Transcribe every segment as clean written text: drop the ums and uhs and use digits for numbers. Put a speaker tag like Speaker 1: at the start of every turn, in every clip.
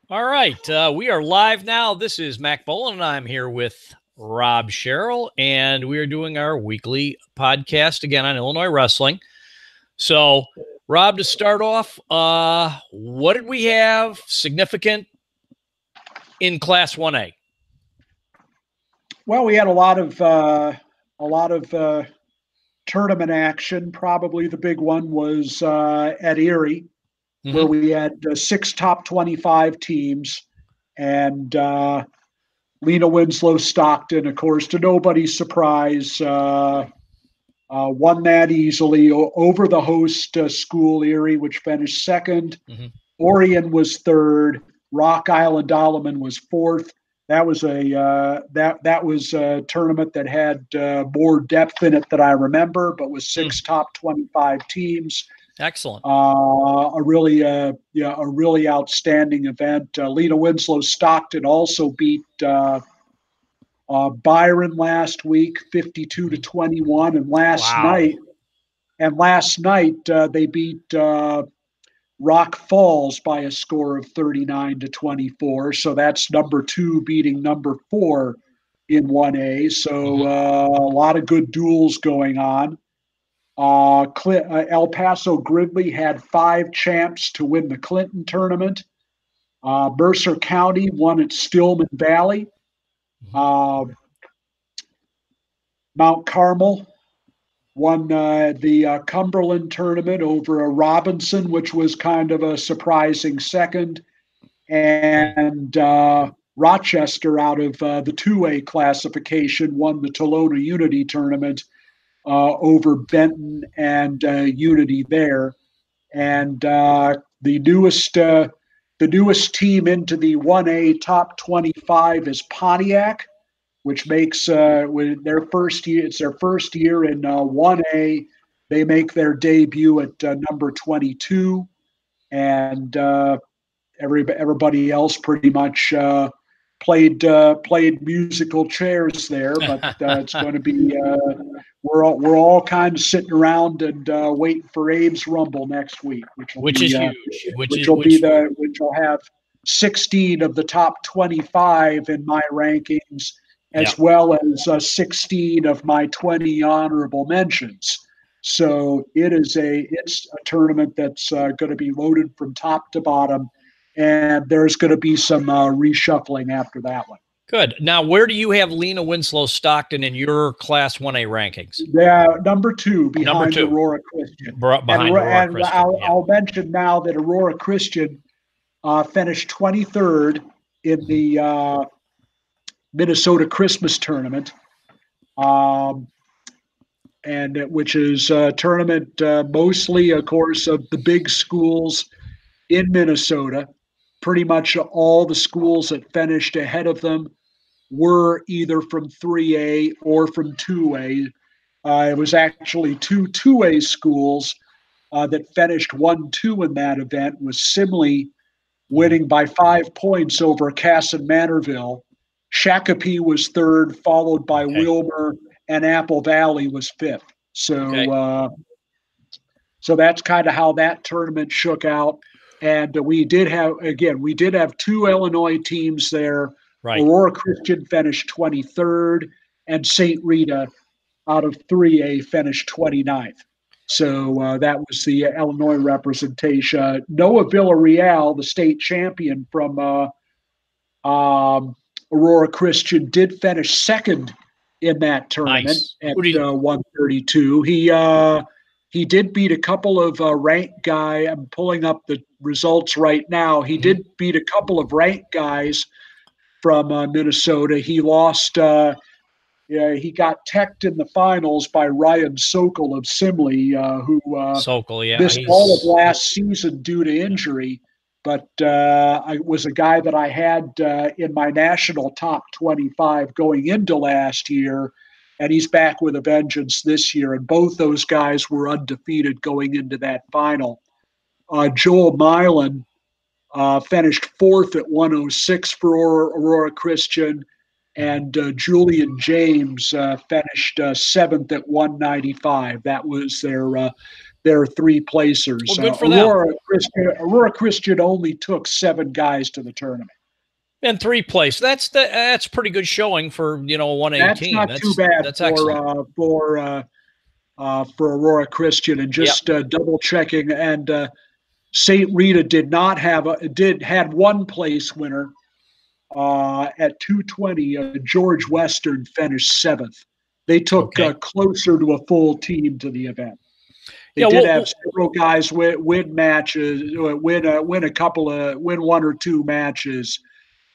Speaker 1: All right, we are live now. This is Mack Bolen, and I'm here with Rob Sherrill, and we are doing our weekly podcast again on Illinois wrestling. So, Rob, to start off, what did we have significant in Class 1A?
Speaker 2: Well, we had a lot of tournament action. Probably the big one was at Erie, where we had 6 top 25 teams, and Lena Winslow Stockton, of course, to nobody's surprise, won that easily over the host school Erie, which finished second. Orion was third. Rock Island Alleman was fourth. That was a tournament that had more depth in it than I remember, but with 6 top 25 teams.
Speaker 1: Excellent.
Speaker 2: A really outstanding event. Lena Winslow Stockton also beat Byron last week, 52-21, and last night they beat Rock Falls by a score of 39-24. So that's number 2 beating number 4 in 1A. So a lot of good duels going on. El Paso Gridley had 5 champs to win the Clinton tournament. Mercer County won at Stillman Valley. Mount Carmel won the Cumberland tournament over Robinson, which was kind of a surprising second. And Rochester, out of the 2A classification, won the Tolona Unity tournament over Benton and Unity there. And the newest team into the 1A top 25 is Pontiac, which makes their first year. It's their first year in 1A. They make their debut at number 22, and everybody else pretty much played musical chairs there. But it's going to be we're all kind of sitting around and waiting for Abe's Rumble next week, which will have 16 of the top 25 in my rankings, as well as 16 of my 20 honorable mentions. So it's a tournament that's going to be loaded from top to bottom, and there's going to be some reshuffling after that one.
Speaker 1: Good. Now, where do you have Lena Winslow Stockton in your Class 1A rankings?
Speaker 2: Yeah, number 2 behind Aurora Christian. I'll mention now that Aurora Christian finished 23rd in the Minnesota Christmas tournament, and which is a tournament mostly, of course, of the big schools in Minnesota. Pretty much all the schools that finished ahead of them were either from 3A or from 2A. It was actually 2A schools that finished 1-2 in that event, with Simley winning by 5 points over Casson Manorville. Shakopee was third, followed by Wilmer, and Apple Valley was fifth. So that's kind of how that tournament shook out. And we did have 2 Illinois teams there. Right. Aurora Christian finished 23rd, and St. Rita, out of 3A, finished 29th. So that was the Illinois representation. Noah Villarreal, the state champion from Aurora Christian, did finish second in that tournament at 132. He did beat a couple of ranked guys. I'm pulling up the results right now. He did beat a couple of ranked guys from Minnesota. He lost. He got teched in the finals by Ryan Sokol of Simley, who missed all of last season due to injury. But I was a guy that I had in my national top 25 going into last year, and he's back with a vengeance this year. And both those guys were undefeated going into that final. Joel Milan finished fourth at 106 for Aurora Christian, and Julian James finished seventh at 195. That was their three placers.
Speaker 1: Well, good for them.
Speaker 2: Aurora Christian only took 7 guys to the tournament.
Speaker 1: And 3 place. That's pretty good showing for, you know, a 118.
Speaker 2: That's not too bad for Aurora Christian. And just double checking, and St. Rita had 1 place winner at 220. George Western finished 7th. They took closer to a full team to the event. They did have several guys win matches, win 1 or 2 matches,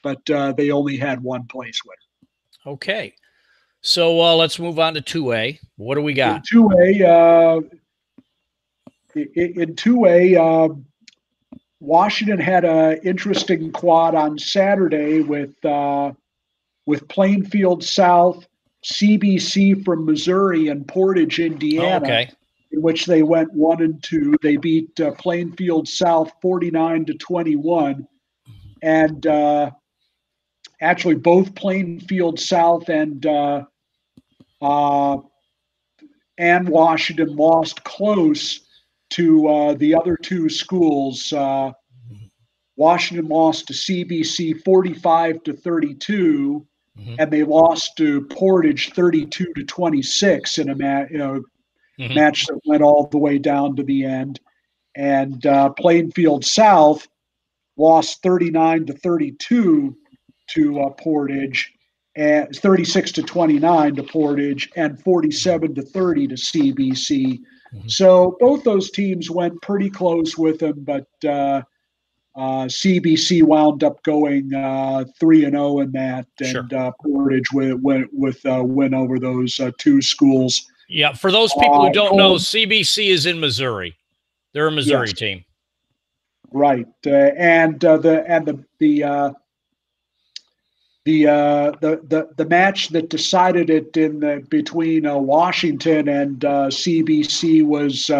Speaker 2: but they only had 1 place winner.
Speaker 1: Okay. So let's move on to 2A. What do we got?
Speaker 2: In 2A, Washington had an interesting quad on Saturday with Plainfield South, CBC from Missouri, and Portage, Indiana, in which they went 1 and 2. They beat Plainfield South 49-21, and actually both Plainfield South and Washington lost close to the other 2 schools. Washington lost to CBC 45-32, and they lost to Portage 32-26 in a match that went all the way down to the end. And Plainfield South lost 39-32 to Portage, and 36-29 to Portage, and 47-30 to CBC. So both those teams went pretty close with them, but CBC wound up going 3-0 in that, and Portage went with win over those 2 schools.
Speaker 1: Yeah, for those people who don't know, CBC is in Missouri. They're a Missouri team,
Speaker 2: right? And the match that decided it between Washington and CBC was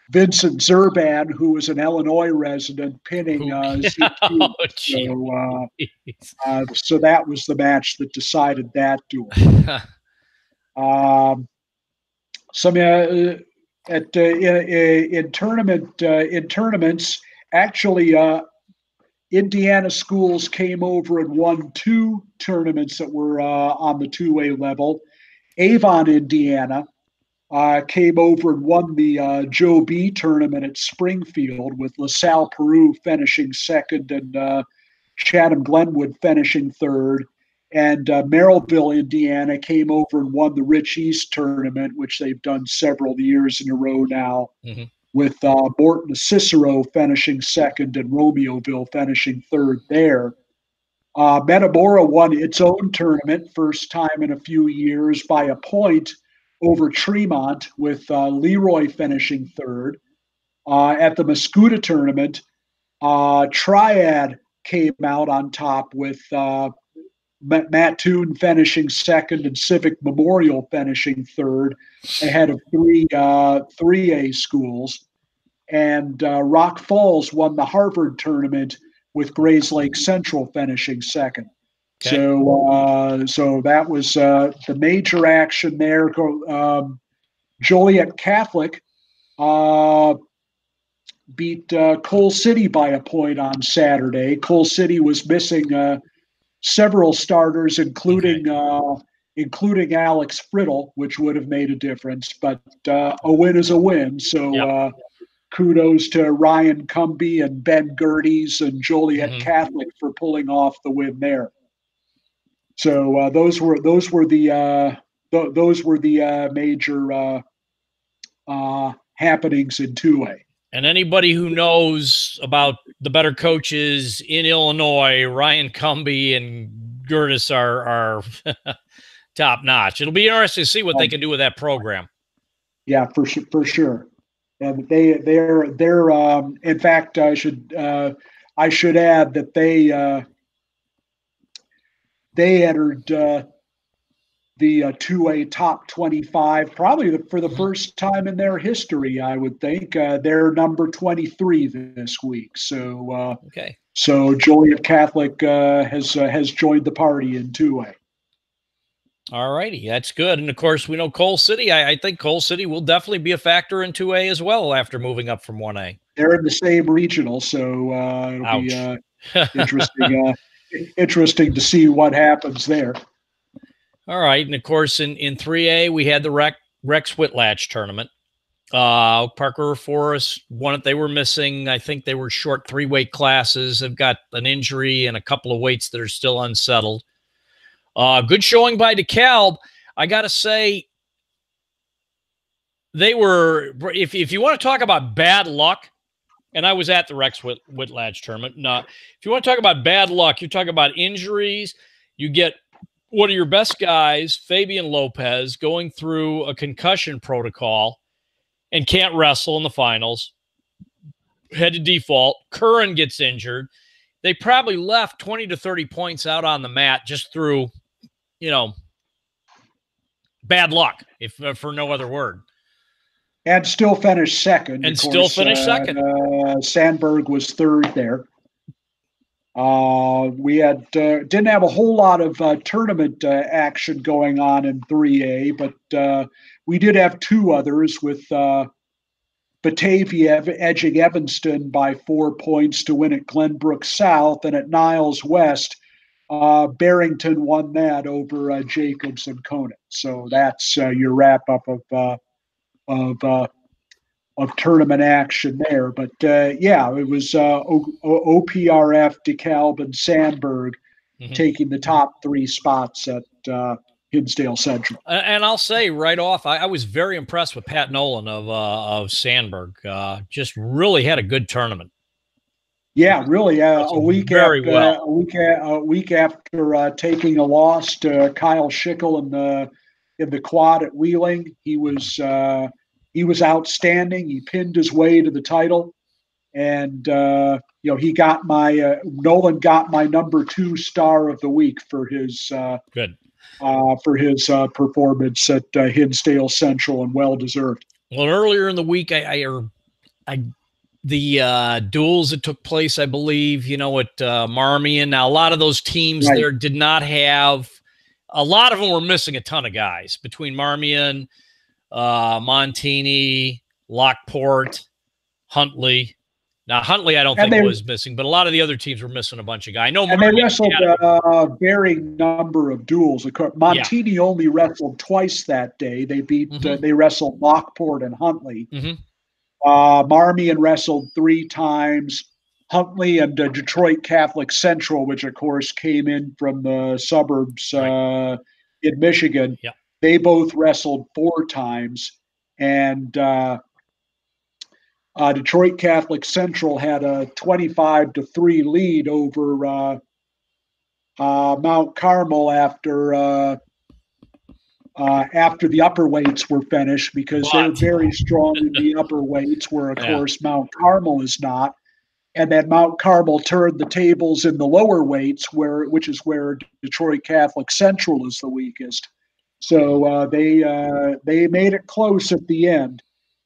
Speaker 2: Vincent Zurban, who was an Illinois resident, pinning ZQ. So that was the match that decided that duel. In tournaments, actually, Indiana schools came over and won 2 tournaments that were on the 2A level. Avon, Indiana, came over and won the Joe B tournament at Springfield, with LaSalle Peru finishing 2nd and Chatham Glenwood finishing 3rd. And Merrillville, Indiana, came over and won the Rich East tournament, which they've done several years in a row now, with Morton Cicero finishing 2nd and Romeoville finishing 3rd there. Metamora won its own tournament, first time in a few years, by a point over Tremont, with Leroy finishing 3rd. At the Mascoutah tournament, Triad came out on top with Mattoon finishing 2nd and Civic Memorial finishing 3rd, ahead of 3A schools. And Rock Falls won the Harvard tournament, with Grayslake Central finishing 2nd. So that was the major action there. Joliet Catholic beat Coal City by a point on Saturday. Coal City was missing several starters, including Alex Friddle, which would have made a difference. But a win is a win. So kudos to Ryan Cumbie and Ben Gerdes and Joliet Catholic for pulling off the win there. So those were the major happenings in 2A.
Speaker 1: And anybody who knows about the better coaches in Illinois, Ryan Cumbie and Gerdes are top notch. It'll be interesting to see what they can do with that program.
Speaker 2: Yeah, for sure. And they're in fact, I should add that they entered the 2A top 25, probably for the first time in their history, I would think. They're number 23 this week. So so Joliet Catholic has joined the party in 2A.
Speaker 1: All righty. That's good. And of course, we know Coal City. I think Coal City will definitely be a factor in 2A as well after moving up from 1A.
Speaker 2: They're in the same regional, so it'll be interesting. Interesting to see what happens there.
Speaker 1: All right. And of course, in 3A, we had the Rex Whitlatch tournament. Park River Forest, they were missing. I think they were short 3 weight classes. They've got an injury and a couple of weights that are still unsettled. Good showing by DeKalb. I got to say, they were, if you want to talk about bad luck, and I was at the Rex Whitlatch tournament. If you want to talk about bad luck, you're talking about injuries. You get one of your best guys, Fabian Lopez, going through a concussion protocol and can't wrestle in the finals. Had to default. Curran gets injured. They probably left 20 to 30 points out on the mat just through, bad luck, if for no other word.
Speaker 2: And still finished second.
Speaker 1: And still finished second.
Speaker 2: Sandberg was third there. We didn't have a whole lot of tournament action going on in 3A, but we did have 2 others with Batavia edging Evanston by 4 points to win at Glenbrook South, and at Niles West, Barrington won that over Jacobs and Conant. So that's your wrap up of tournament action there. But it was OPRF, DeKalb, and Sandberg taking the top 3 spots at Hinsdale Central.
Speaker 1: And I'll say right off, I was very impressed with Pat Nolan of Sandberg. Just really had a good tournament.
Speaker 2: Yeah, really. A week after taking a loss to Kyle Schickel in the quad at Wheeling, he was outstanding. He pinned his way to the title, and he got Nolan got my number 2 star of the week for his performance at Hinsdale Central, and well deserved.
Speaker 1: Well, earlier in the week, the duels that took place, I believe, at Marmion. Now, a lot of those teams there did not have. A lot of them were missing a ton of guys between Marmion, Montini, Lockport, Huntley. Now, Huntley, I don't think was missing, but a lot of the other teams were missing a bunch of guys. I know
Speaker 2: Marmion, and they wrestled a varying number of duels. Montini only wrestled twice that day. They beat they wrestled Lockport and Huntley. Marmion wrestled 3 times. Huntley and Detroit Catholic Central, which of course came in from the suburbs in Michigan.
Speaker 1: Yeah.
Speaker 2: They both wrestled 4 times, and Detroit Catholic Central had a 25-3 lead over Mount Carmel after the upper weights were finished, because they're very strong in the upper weights, where of course Mount Carmel is not. And then Mount Carmel turned the tables in the lower weights, which is where Detroit Catholic Central is the weakest. So they made it close at the end,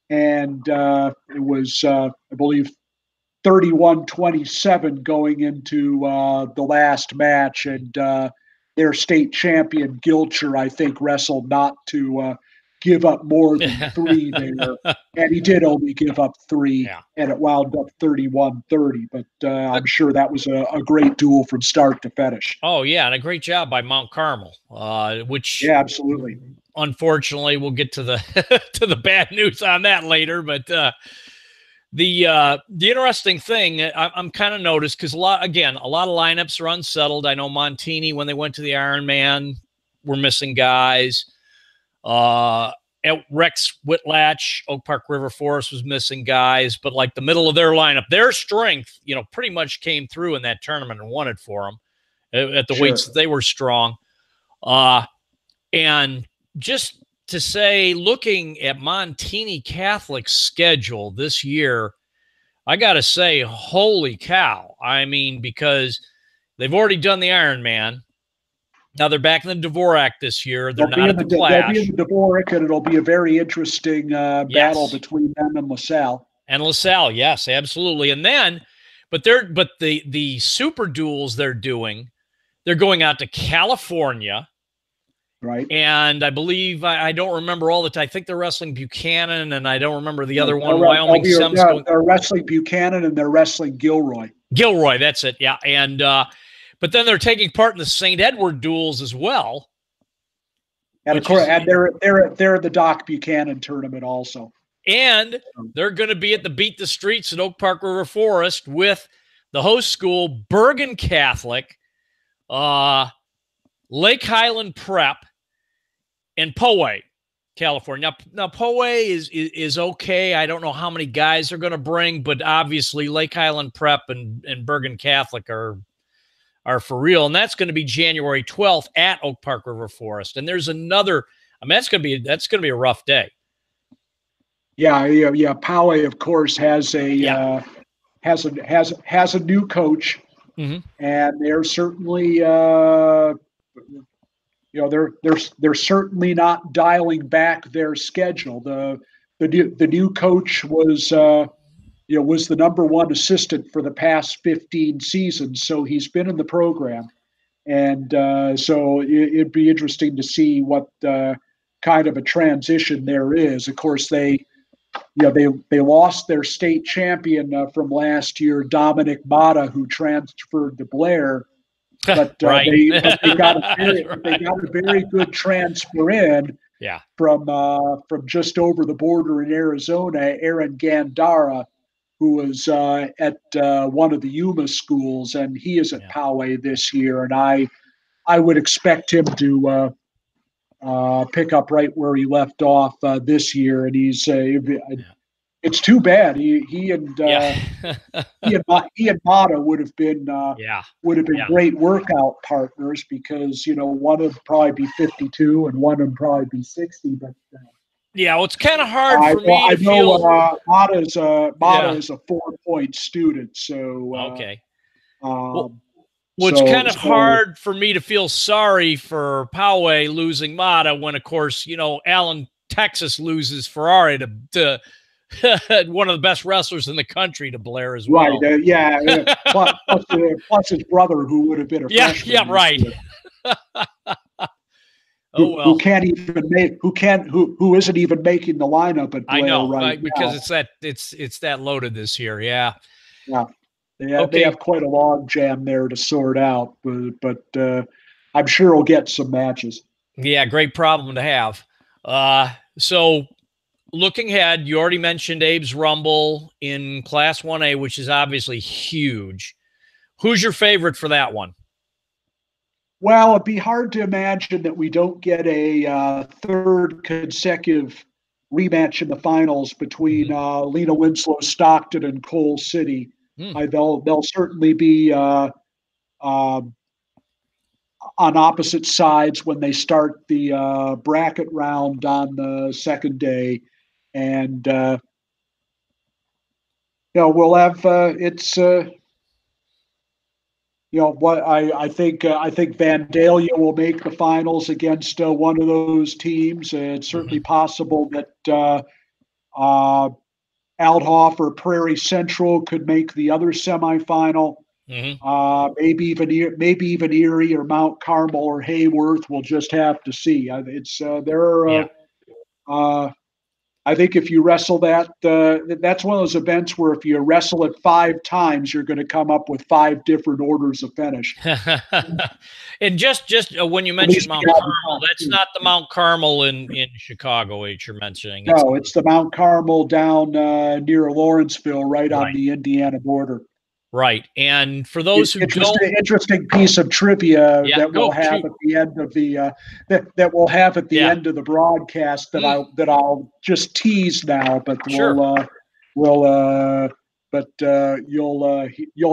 Speaker 2: and it was I believe 31-27 going into the last match, and their state champion Gilcher, I think, wrestled not to give up more than 3 there, and he did only give up 3, and it wound up 31-30. But I'm sure that was a great duel from start to finish.
Speaker 1: Oh yeah, and a great job by Mount Carmel, which
Speaker 2: absolutely.
Speaker 1: Unfortunately, we'll get to the to the bad news on that later. But the interesting thing I'm kind of noticed, because a lot of lineups are unsettled. I know Montini, when they went to the Ironman, were missing guys. At Rex Whitlatch, Oak Park River Forest was missing guys, but like the middle of their lineup, their strength, pretty much came through in that tournament and won it for them at the weights that they were strong. And just to say, looking at Montini Catholic's schedule this year, I got to say, holy cow. I mean, because they've already done the Ironman. Now they're back in the Dvorak this year. They're not at the Clash. They'll be in
Speaker 2: the Dvorak, and it'll be a very interesting battle between them and LaSalle.
Speaker 1: And LaSalle, yes, absolutely. And then, but the super duels they're doing, they're going out to California,
Speaker 2: Right.
Speaker 1: And I believe I don't remember all the time. I think they're wrestling Buchanan, and I don't remember the other one. Wyoming Sims.
Speaker 2: They're wrestling Buchanan and they're wrestling Gilroy.
Speaker 1: Gilroy, that's it. Yeah, and but then they're taking part in the St. Edward duels as well.
Speaker 2: And of course, they're at the Doc Buchanan tournament also.
Speaker 1: And they're going to be at the Beat the Streets at Oak Park River Forest with the host school, Bergen Catholic, Lake Highland Prep, and Poway, California. Now Poway is okay. I don't know how many guys they're going to bring, but obviously Lake Highland Prep and Bergen Catholic are for real. And that's going to be January 12th at Oak Park River Forest. And there's another, I mean, that's going to be a rough day.
Speaker 2: Yeah. Poway, of course, has a new coach, and they're certainly they're certainly not dialing back their schedule. The new coach was was the number one assistant for the past 15 seasons, so he's been in the program, and so it'd be interesting to see what kind of a transition there is. Of course, they lost their state champion from last year, Dominic Mata, who transferred to Blair. But
Speaker 1: right.
Speaker 2: they got a very good transfer in from just over the border in Arizona, Aaron Gandara, who was at one of the Yuma schools, and he is at Poway this year. And I would expect him to pick up right where he left off this year. And he's it's too bad. He and Mata would have been great workout partners, because one would probably be 52 and one would probably be 60. But
Speaker 1: well, it's kind of hard for me.
Speaker 2: I know Mata is a 4-point student, so
Speaker 1: okay. Well, it's kind of hard for me to feel sorry for Poway losing Mata when, of course, Allen, Texas loses Ferrari to one of the best wrestlers in the country to Blair as well.
Speaker 2: Right. Plus his brother, who would have been a freshman.
Speaker 1: Yeah, right.
Speaker 2: Who isn't even making the lineup at Blair? I know, right
Speaker 1: because now. it's that loaded this year. Yeah.
Speaker 2: They have quite a log jam there to sort out, but I'm sure we'll get some matches.
Speaker 1: Yeah, great problem to have. So looking ahead, you already mentioned Abe's Rumble in Class 1A, which is obviously huge. Who's your favorite for that one?
Speaker 2: Well, it'd be hard to imagine that we don't get a third consecutive rematch in the finals between Lena Winslow Stockton and Coal City. They'll certainly be on opposite sides when they start the bracket round on the second day. And we'll have I think Vandalia will make the finals against one of those teams. It's certainly possible that Althoff or Prairie Central could make the other semifinal. Maybe even Erie or Mount Carmel or Hayworth. We'll just have to see. I think if you wrestle that, that's one of those events where if you wrestle it 5 times, you're going to come up with 5 different orders of finish.
Speaker 1: And just when you mentioned Mount Carmel, that's not the Mount Carmel in Chicago that you're mentioning.
Speaker 2: It's the Mount Carmel down near Lawrenceville, right on the Indiana border.
Speaker 1: Right. And for those who don't,
Speaker 2: interesting piece of trivia that we'll have at the end of the end of the broadcast that I'll just tease now, but you'll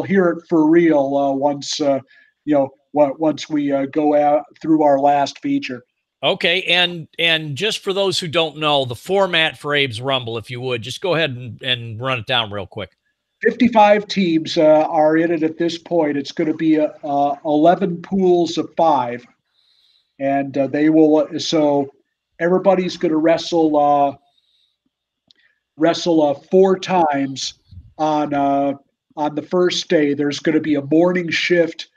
Speaker 2: hear it for real once we go out through our last feature.
Speaker 1: Okay, and just for those who don't know the format for Abe's Rumble, if you would just go ahead and run it down real quick.
Speaker 2: 55 teams are in it at this point. It's going to be 11 pools of 5, and they will. So everybody's going to wrestle 4 times on the first day. There's going to be a morning shift,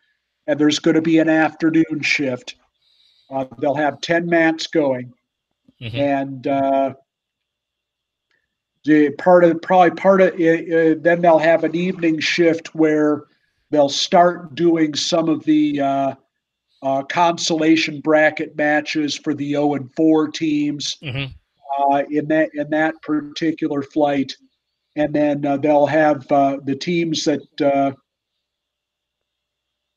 Speaker 2: and there's going to be an afternoon shift. They'll have 10 mats going, and then they'll have an evening shift where they'll start doing some of the consolation bracket matches for the 0-4 teams in that particular flight, and then they'll have the teams that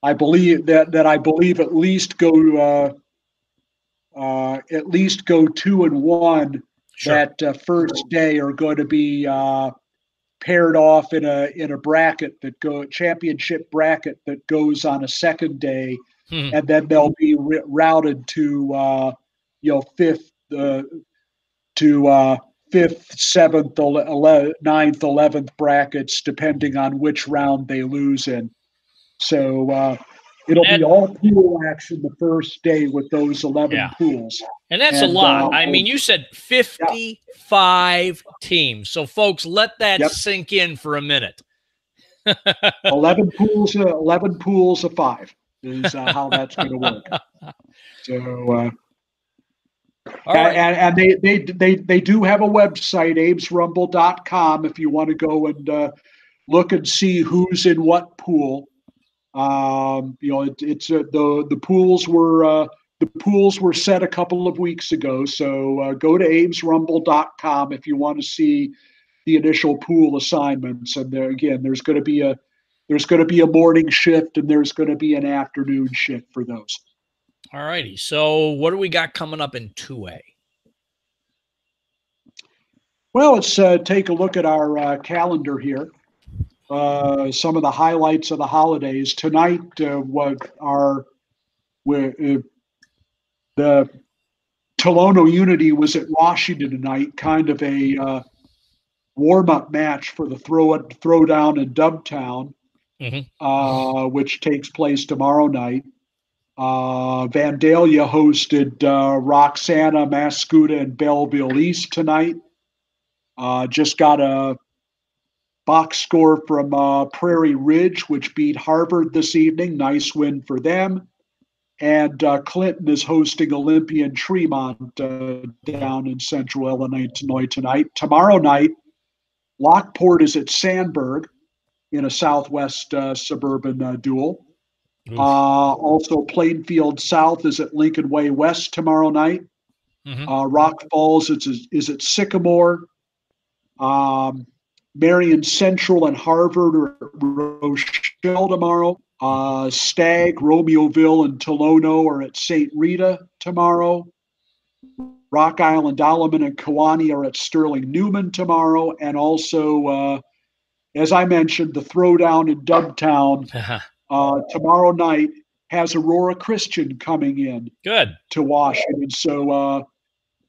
Speaker 2: I believe at least go 2-1. Sure. That first day are going to be paired off in a bracket championship bracket that goes on a second day, and then they'll be routed to fifth, 7th, 9th, 11th brackets, depending on which round they lose in. So it'll be all pool action the first day with those 11 pools.
Speaker 1: And that's a lot. I mean, you said 55 teams. So, folks, let that sink in for a minute.
Speaker 2: 11 pools of 5 is how that's going to work. So, and they do have a website, abesrumble.com, if you want to go and look and see who's in what pool. It's the pools were set a couple of weeks ago, so go to abesrumble.com if you want to see the initial pool assignments. And there again, there's going to be a morning shift and there's going to be an afternoon shift for those.
Speaker 1: All righty. So what do we got coming up in 2A?
Speaker 2: Well, let's take a look at our calendar here. Some of the highlights of the holidays tonight. The Tolono Unity was at Washington tonight, kind of a warm-up match for the throwdown in Dubtown, which takes place tomorrow night. Vandalia hosted Roxana, Mascuda, and Belleville East tonight. Just got a box score from Prairie Ridge, which beat Harvard this evening. Nice win for them. And Clinton is hosting Olympian Tremont down in central Illinois tonight. Tomorrow night, Lockport is at Sandburg in a southwest suburban duel. Also, Plainfield South is at Lincoln Way West tomorrow night. Rock Falls is at Sycamore. Marion Central and Harvard are at Rochelle tomorrow. Stagg, Romeoville, and Tolono are at St. Rita tomorrow. Rock Island, Alleman, and Kewanee are at Sterling Newman tomorrow. And also, as I mentioned, the throwdown in Dubtown tomorrow night has Aurora Christian coming in to Washington. So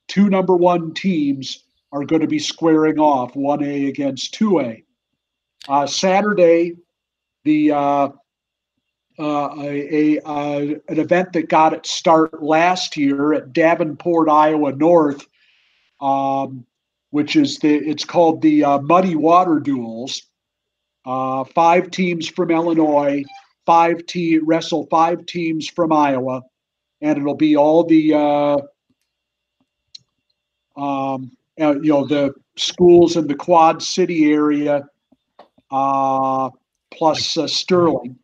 Speaker 2: 2 number 1 teams are going to be squaring off, 1A against 2A. Saturday, an event that got its start last year at Davenport, Iowa North, which is it's called the Muddy Water Duels. 5 teams from Illinois, wrestle 5 teams from Iowa, and it'll be all the the schools in the Quad City area, plus Sterling.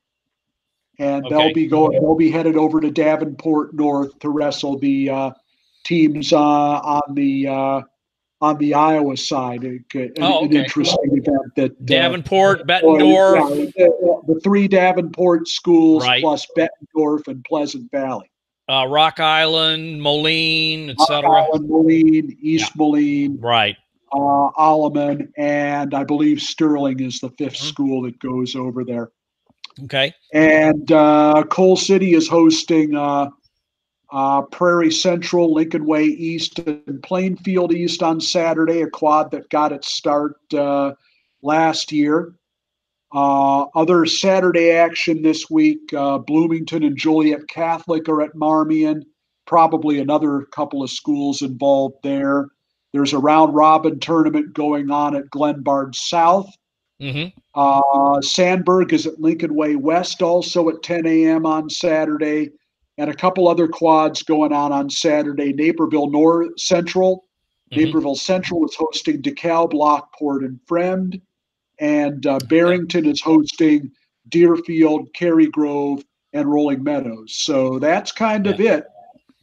Speaker 2: And they'll be headed over to Davenport North to wrestle the teams on the Iowa side. An interesting event that
Speaker 1: Davenport, Bettendorf,
Speaker 2: the 3 Davenport schools plus Bettendorf and Pleasant Valley.
Speaker 1: Rock Island, Moline, etc.
Speaker 2: Rock Island, Moline, East Moline, Alleman, and I believe Sterling is the 5th school that goes over there.
Speaker 1: Okay.
Speaker 2: And Coal City is hosting Prairie Central, Lincoln Way East, and Plainfield East on Saturday, a quad that got its start last year. Other Saturday action this week, Bloomington and Joliet Catholic are at Marmion, probably another couple of schools involved there. There's a round-robin tournament going on at Glenbard South. Sandburg is at Lincoln Way West, also at 10 a.m. on Saturday. and a couple other quads going on Saturday. Naperville North Central. Naperville Central is hosting DeKalb, Lockport, and Friend. And Barrington is hosting Deerfield, Cary Grove, and Rolling Meadows. So that's kind of it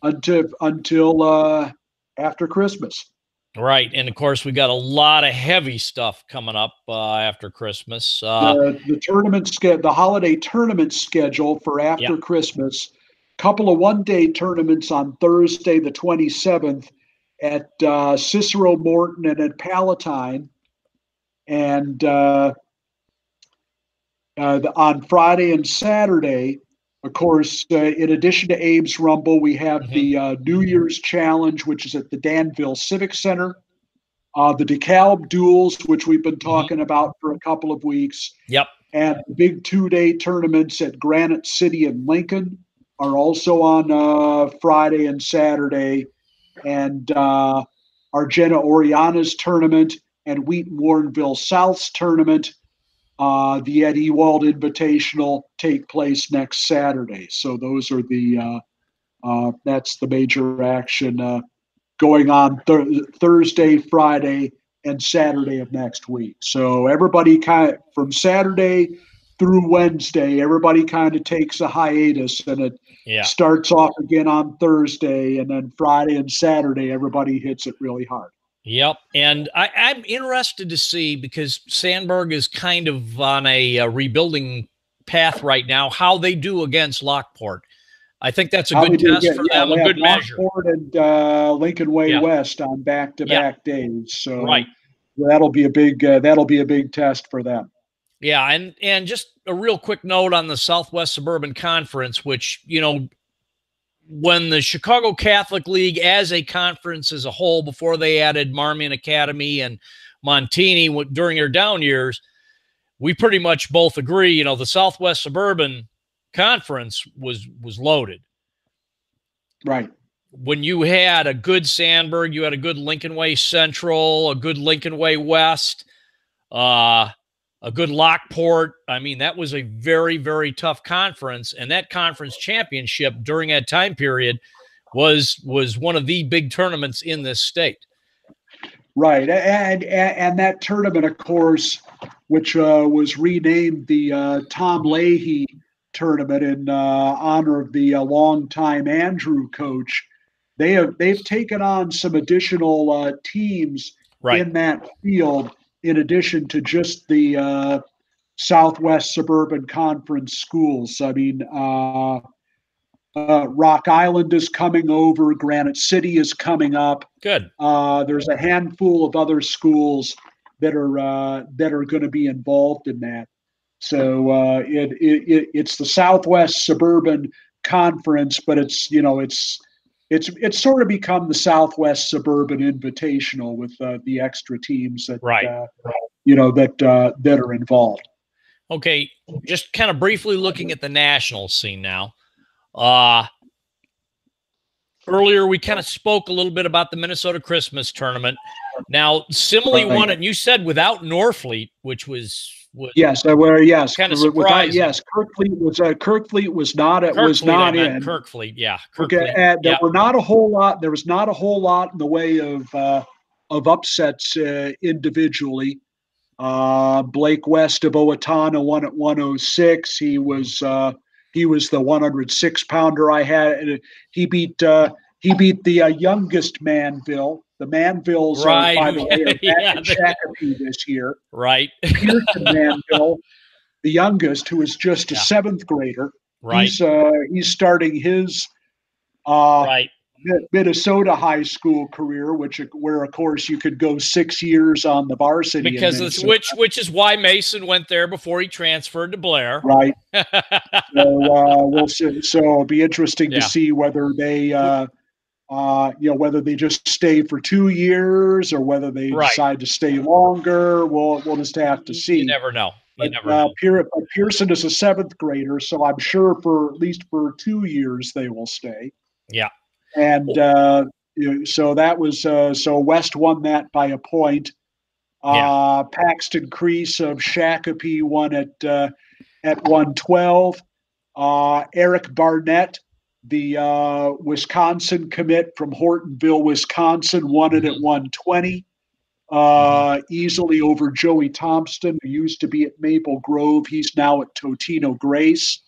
Speaker 2: until after Christmas.
Speaker 1: Right. And of course, we got a lot of heavy stuff coming up after Christmas.
Speaker 2: The tournament the holiday tournament schedule for after Christmas, couple of one-day tournaments on Thursday, the 27th at Cicero Morton and at Palatine. And on Friday and Saturday, of course, in addition to Abe's Rumble, we have the New Year's Challenge, which is at the Danville Civic Center. The DeKalb Duels, which we've been talking about for a couple of weeks.
Speaker 1: Yep.
Speaker 2: And the big 2-day tournaments at Granite City and Lincoln are also on Friday and Saturday. And Argenta Oriana's tournament and Wheaton Warrenville South's tournament, the Ed Ewald Invitational, take place next Saturday. So those are that's the major action going on Thursday, Friday, and Saturday of next week. So everybody from Saturday through Wednesday, everybody kind of takes a hiatus, and it starts off again on Thursday, and then Friday and Saturday, everybody hits it really hard.
Speaker 1: Yep. And I'm interested to see, because Sandburg is kind of on a rebuilding path right now, how they do against Lockport. I think that's a good test for them, a good measure.
Speaker 2: Lockport and Lincoln Way West on back-to-back days. So that'll be a big test for them.
Speaker 1: Yeah, and just a real quick note on the Southwest Suburban Conference, which, you know, when the Chicago Catholic League as a conference as a whole, before they added Marmion Academy and Montini during their down years, we pretty much both agree, you know, the Southwest Suburban Conference was loaded.
Speaker 2: Right.
Speaker 1: When you had a good Sandburg, you had a good Lincoln Way Central, a good Lincoln Way West, a good Lockport. I mean, that was a very, very tough conference, and that conference championship during that time period was one of the big tournaments in this state.
Speaker 2: Right, and that tournament, of course, which was renamed the Tom Leahy tournament in honor of the longtime Andrew coach. They've taken on some additional teams in that field, in addition to just the Southwest Suburban Conference schools. I mean, Rock Island is coming over. Granite City is coming up.
Speaker 1: Good.
Speaker 2: There's a handful of other schools that are going to be involved in that. So it's the Southwest Suburban Conference, but it's sort of become the Southwest Suburban Invitational with the extra teams that that are involved.
Speaker 1: Okay, just kind of briefly looking at the national scene now. Earlier we kind of spoke a little bit about the Minnesota Christmas tournament. Now, Simile won it, and you said without Norfleet, which was
Speaker 2: yes, kind of
Speaker 1: surprising.
Speaker 2: Kirkfleet was not in.
Speaker 1: Kirkfleet, yeah.
Speaker 2: Kirkfleet, there were not a whole lot. There was not a whole lot in the way of upsets individually. Blake West of Owatonna won at 106. He was the 106-pounder I had. He beat the youngest Manville. The Manvilles, by the way, are back in Shakopee this year.
Speaker 1: Right.
Speaker 2: Pearson Manville, the youngest, who is just a seventh grader.
Speaker 1: Right.
Speaker 2: He's starting his Minnesota high school career, where of course you could go 6 years on the varsity.
Speaker 1: Because which is why Mason went there before he transferred to Blair.
Speaker 2: Right. So we'll see. So it'll be interesting to see whether they whether they just stay for 2 years or whether they decide to stay longer. We'll just have to see.
Speaker 1: You never know. Know.
Speaker 2: Pearson is a seventh grader, so I'm sure at least for 2 years they will stay.
Speaker 1: Yeah.
Speaker 2: And so that was so West won that by a point. Paxton Crease of Shakopee won at 112. Eric Barnett The Wisconsin commit from Hortonville, Wisconsin, won it at 120. Easily over Joey Thompson, who used to be at Maple Grove. He's now at Totino Grace,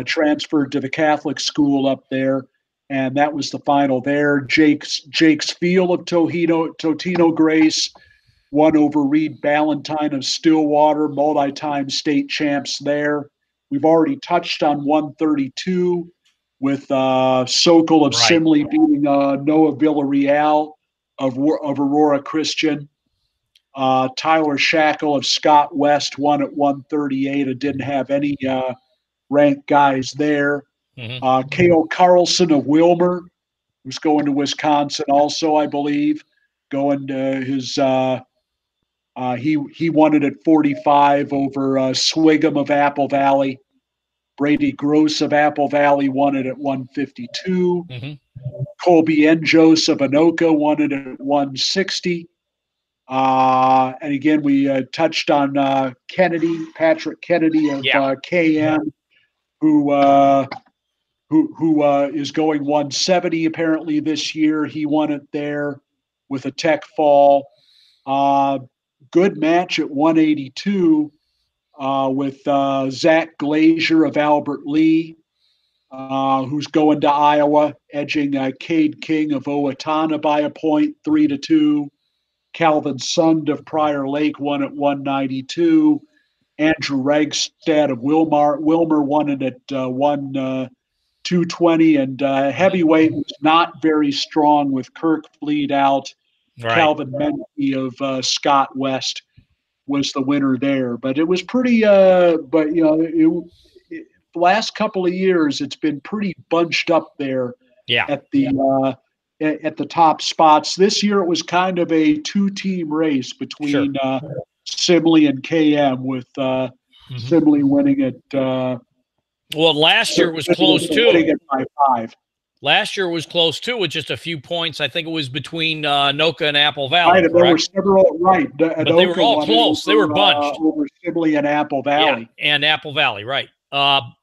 Speaker 2: transferred to the Catholic school up there. And that was the final there. Jake's Field of Totino Grace won over Reed Ballantyne of Stillwater, multi-time state champs there. We've already touched on 132 with Sokol of Simley beating Noah Villarreal of Aurora Christian. Tyler Shackle of Scott West won at 138. It didn't have any ranked guys there. Cale Carlson of Wilmer, who's going to Wisconsin also, I believe, going to his he won it at 45 over Swigum of Apple Valley. Brady Gross of Apple Valley won it at 152. Colby Njos of Anoka won it at 160. And again, we touched on Patrick Kennedy of KM, who is going 170 apparently this year. He won it there with a tech fall. Good match at 182 with Zach Glazier of Albert Lee, who's going to Iowa, edging Cade King of Owatonna by a point, 3-2. Calvin Sund of Prior Lake won at 192. Andrew Ragstad of Wilmer won it at 220. And heavyweight was not very strong with Kirk Fleet out. Calvin Menke of Scott West was the winner there. But it was pretty the last couple of years it's been pretty bunched up there at the top spots. This year it was kind of a two-team race between Simley and KM, with Simley winning it.
Speaker 1: Well, last year was close too.
Speaker 2: Winning it by 5.
Speaker 1: Last year was close too, with just a few points. I think it was between Anoka and Apple Valley.
Speaker 2: Right, there were several. Right,
Speaker 1: but they were all close. They were bunched
Speaker 2: over Simley and Apple Valley.
Speaker 1: Yeah, and Apple Valley. Right. I'm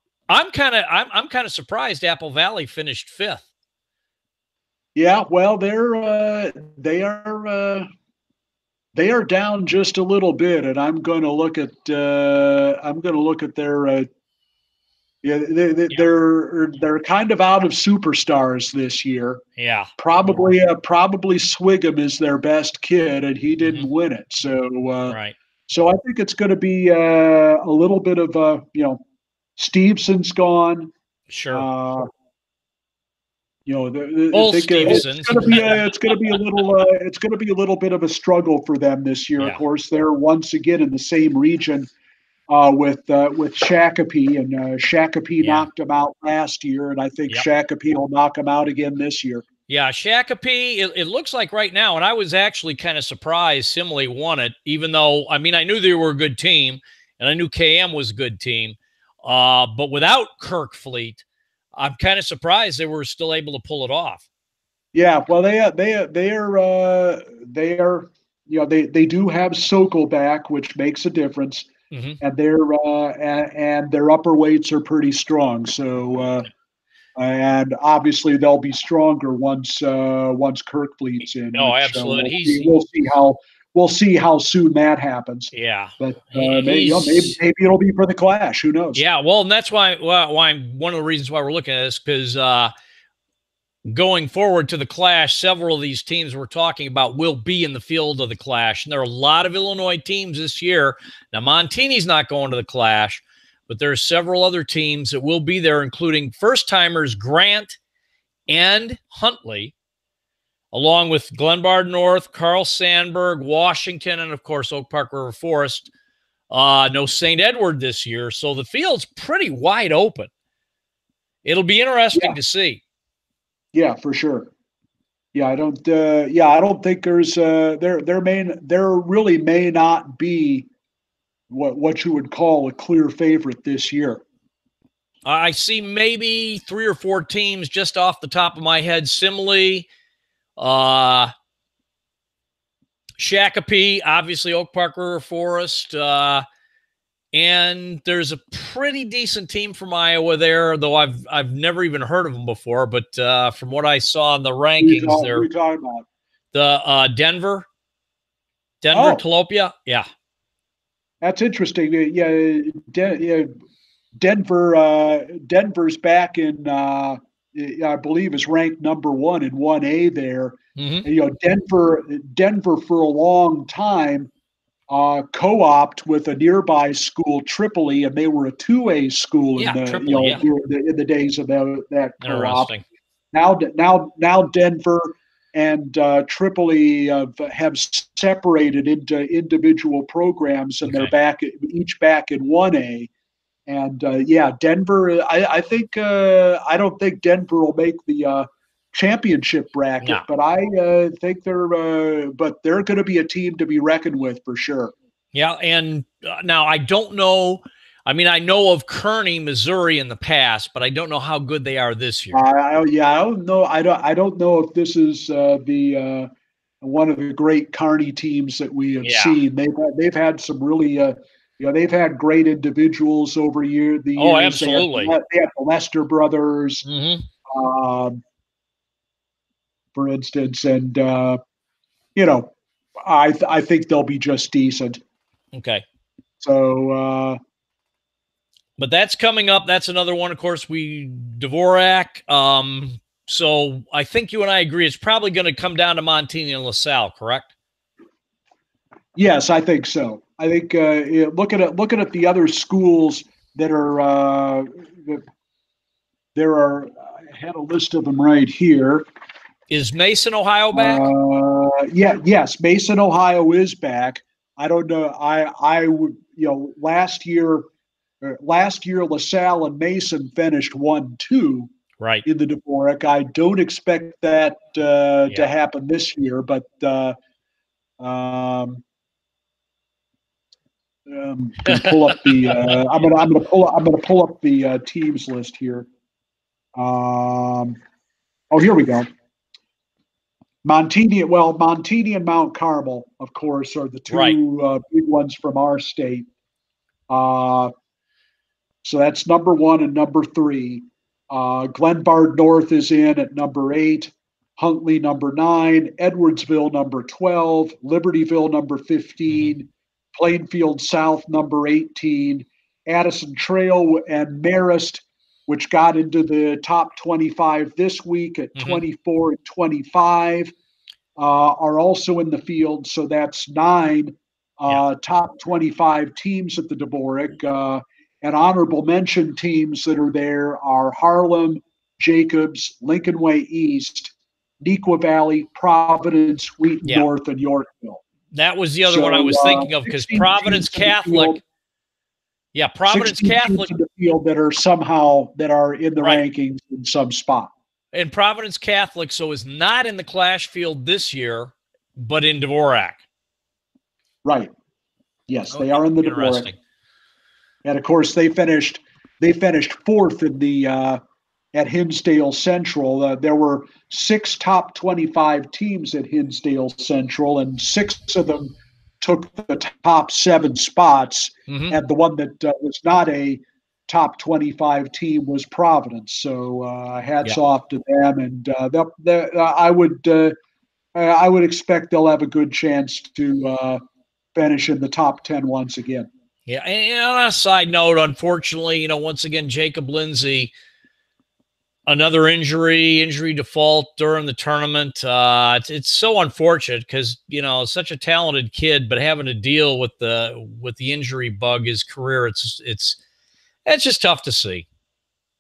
Speaker 1: kind of surprised Apple Valley finished 5th.
Speaker 2: Yeah, well, they are down just a little bit, and I'm going to look at their. They're kind of out of superstars this year.
Speaker 1: Yeah,
Speaker 2: probably Swigum is their best kid, and he didn't win it. So So I think it's going to be a little bit of Stevenson's gone.
Speaker 1: Sure.
Speaker 2: It's going to be a little bit of a struggle for them this year. Yeah. Of course, they're once again in the same region with Shakopee, and Shakopee knocked them out last year, and I think Shakopee will knock them out again this year.
Speaker 1: Yeah, Shakopee, it looks like right now, and I was actually kind of surprised Simley won it, even though, I mean, I knew they were a good team, and I knew KM was a good team, but without Kirk Fleet, I'm kind of surprised they were still able to pull it off.
Speaker 2: Yeah, well, they do have Sokol back, which makes a difference, and their upper weights are pretty strong. So, and obviously they'll be stronger once Kirk Fleet's in.
Speaker 1: Oh, absolutely.
Speaker 2: We'll see how soon that happens.
Speaker 1: Yeah,
Speaker 2: but maybe it'll be for the Clash. Who knows?
Speaker 1: Yeah, well, and that's why one of the reasons why we're looking at this, because going forward to the Clash, several of these teams we're talking about will be in the field of the Clash, and there are a lot of Illinois teams this year. Now, Montini's not going to the Clash, but there are several other teams that will be there, including first-timers Grant and Huntley, along with Glenbard North, Carl Sandburg, Washington, and, of course, Oak Park River Forest. No St. Edward this year, so the field's pretty wide open. It'll be interesting to see.
Speaker 2: Yeah, for sure. Yeah, I don't think there's there really may not be what you would call a clear favorite this year.
Speaker 1: I see maybe 3 or 4 teams just off the top of my head. Simley, Shakopee, obviously Oak Park River Forest, And there's a pretty decent team from Iowa there, though I've never even heard of them before. But from what I saw in the rankings,
Speaker 2: what are you talking about?
Speaker 1: The Denver Tilapia. Yeah,
Speaker 2: that's interesting. Yeah, Denver's back in. I believe is ranked number 1 in 1A there.
Speaker 1: Mm-hmm.
Speaker 2: And, Denver for a long time co-opt with a nearby school, Tripoli, and they were a 2A school in the days of that co-op. Now Denver and Tripoli have separated into individual programs, and they're each back in 1A. And Denver. I think I don't think Denver will make the championship bracket, but I think they're going to be a team to be reckoned with for sure.
Speaker 1: Yeah, and now I don't know. I mean, I know of Kearney, Missouri in the past, but I don't know how good they are this year.
Speaker 2: I don't know. I don't know if this is the one of the great Kearney teams that we have seen. They've had some really. They've had great individuals over the years.
Speaker 1: Oh, absolutely.
Speaker 2: They have the Lester brothers, for instance, and I think they'll be just decent.
Speaker 1: Okay.
Speaker 2: So,
Speaker 1: but that's coming up. That's another one. Of course, Dvorak. So I think you and I agree. It's probably going to come down to Montini and LaSalle, correct?
Speaker 2: Yes, I think so. I think looking at the other schools that are I had a list of them right here.
Speaker 1: Is Mason, Ohio back?
Speaker 2: Yes, Mason, Ohio is back. I don't know. I would last year LaSalle and Mason finished 1-2
Speaker 1: right
Speaker 2: in the Dvorak. I don't expect that to happen this year, but gonna pull up the. I'm gonna pull up the teams list here. Here we go. Montini and Mount Carmel, of course, are the two big ones from our state. So that's number 1 and number 3. Glenbard North is in at number 8. Huntley number 9. Edwardsville number 12. Libertyville number 15. Plainfield South, number 18, Addison Trail and Marist, which got into the top 25 this week at 24 and 25, are also in the field. So that's 9 top 25 teams at the Dvorak. And honorable mention teams that are there are Harlem, Jacobs, Lincoln Way East, Neuqua Valley, Providence, Wheaton North, and Yorkville.
Speaker 1: That was the other one I was thinking of, because Providence Catholic. Yeah, Providence Catholic
Speaker 2: in the field that are in the rankings in some spot.
Speaker 1: And Providence Catholic is not in the Clash field this year, but in Dvorak.
Speaker 2: Right. Yes, they are in the Dvorak. And of course, they finished 4th in the at Hinsdale Central. There were 6 top 25 teams at Hinsdale Central, and 6 of them took the top 7 spots. And the one that was not a top 25 team was Providence. So hats off to them. And I would expect they'll have a good chance to finish in the top 10 once again.
Speaker 1: Yeah, and on a side note, unfortunately, once again, Jacob Lindsay, another injury default during the tournament. It's so unfortunate because, such a talented kid, but having to deal with the injury bug his career, it's just tough to see.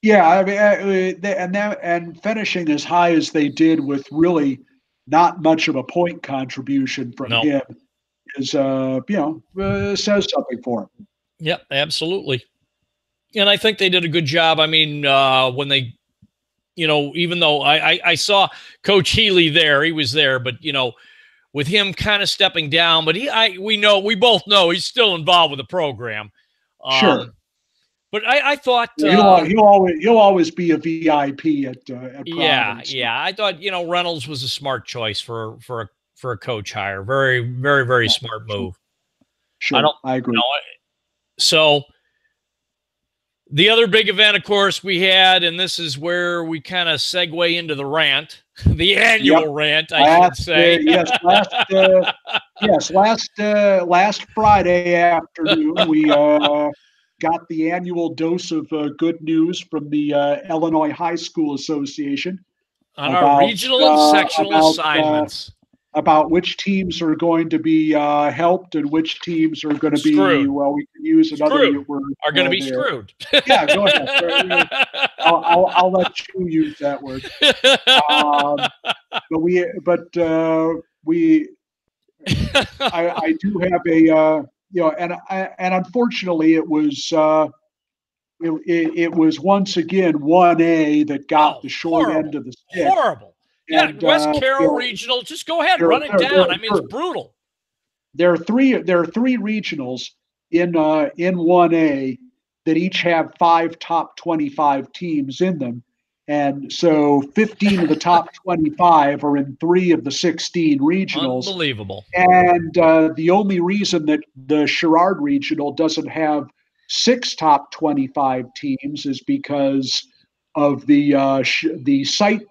Speaker 2: Yeah, I mean, and finishing as high as they did with really not much of a point contribution from him is says something for him.
Speaker 1: Yep, absolutely. And I think they did a good job. I mean, when they, even though I saw Coach Healy there, he was there, but with him kind of stepping down, but we both know he's still involved with the program.
Speaker 2: Sure.
Speaker 1: But I thought
Speaker 2: he'll always be a VIP at Providence.
Speaker 1: Yeah. I thought Reynolds was a smart choice for a coach hire. Very, very, very smart move.
Speaker 2: Sure, I agree.
Speaker 1: So the other big event, of course, we had, and this is where we kind of segue into the rant, the annual rant, I should say.
Speaker 2: Last Friday afternoon, we got the annual dose of good news from the Illinois High School Association
Speaker 1: on our regional and sectional assignments.
Speaker 2: About which teams are going to be helped and which teams are going to be, well, we can use another word.
Speaker 1: Are going to be screwed.
Speaker 2: Yeah, go ahead. I'll let you use that word. I do have a, and unfortunately it was once again 1A that got the short end of the stick.
Speaker 1: Horrible. Yeah, West Carroll Regional. Just go ahead, run it down. I mean, it's brutal.
Speaker 2: There are three regionals in 1A that each have 5 top 25 teams in them, and so 15 of the top 25 are in 3 of the 16 regionals.
Speaker 1: Unbelievable.
Speaker 2: And the only reason that the Sherrard Regional doesn't have 6 top 25 teams is because of the site.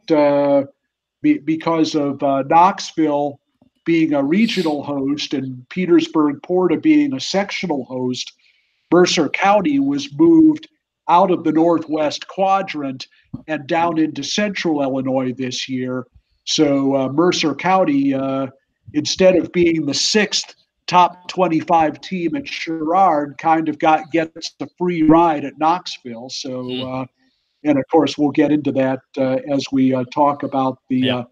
Speaker 2: Because of Knoxville being a regional host and Petersburg-Porta being a sectional host, Mercer County was moved out of the northwest quadrant and down into central Illinois this year. So Mercer County, instead of being the 6th top 25 team at Sherrard, kind of gets a free ride at Knoxville. So. And of course, we'll get into that as we talk about the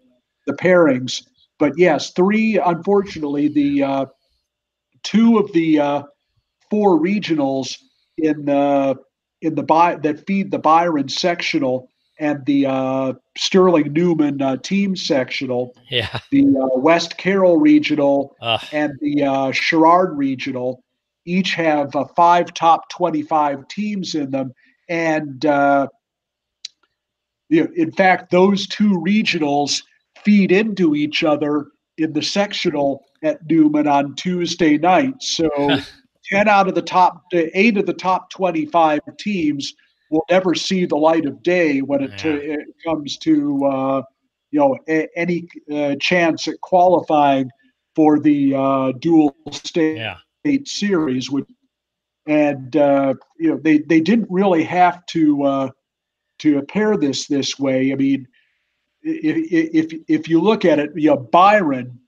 Speaker 2: pairings. But yes, unfortunately, the 2 of the 4 regionals that feed the Byron sectional and the Sterling Newman team sectional, the West Carroll regional and the Sherrard regional, each have 5 top 25 teams in them, and in fact, those 2 regionals feed into each other in the sectional at Newman on Tuesday night. So 8 of the top 25 teams will never see the light of day when it comes to any chance at qualifying for the dual state series. And they didn't really have to pair this way. I mean, if you look at it, Byron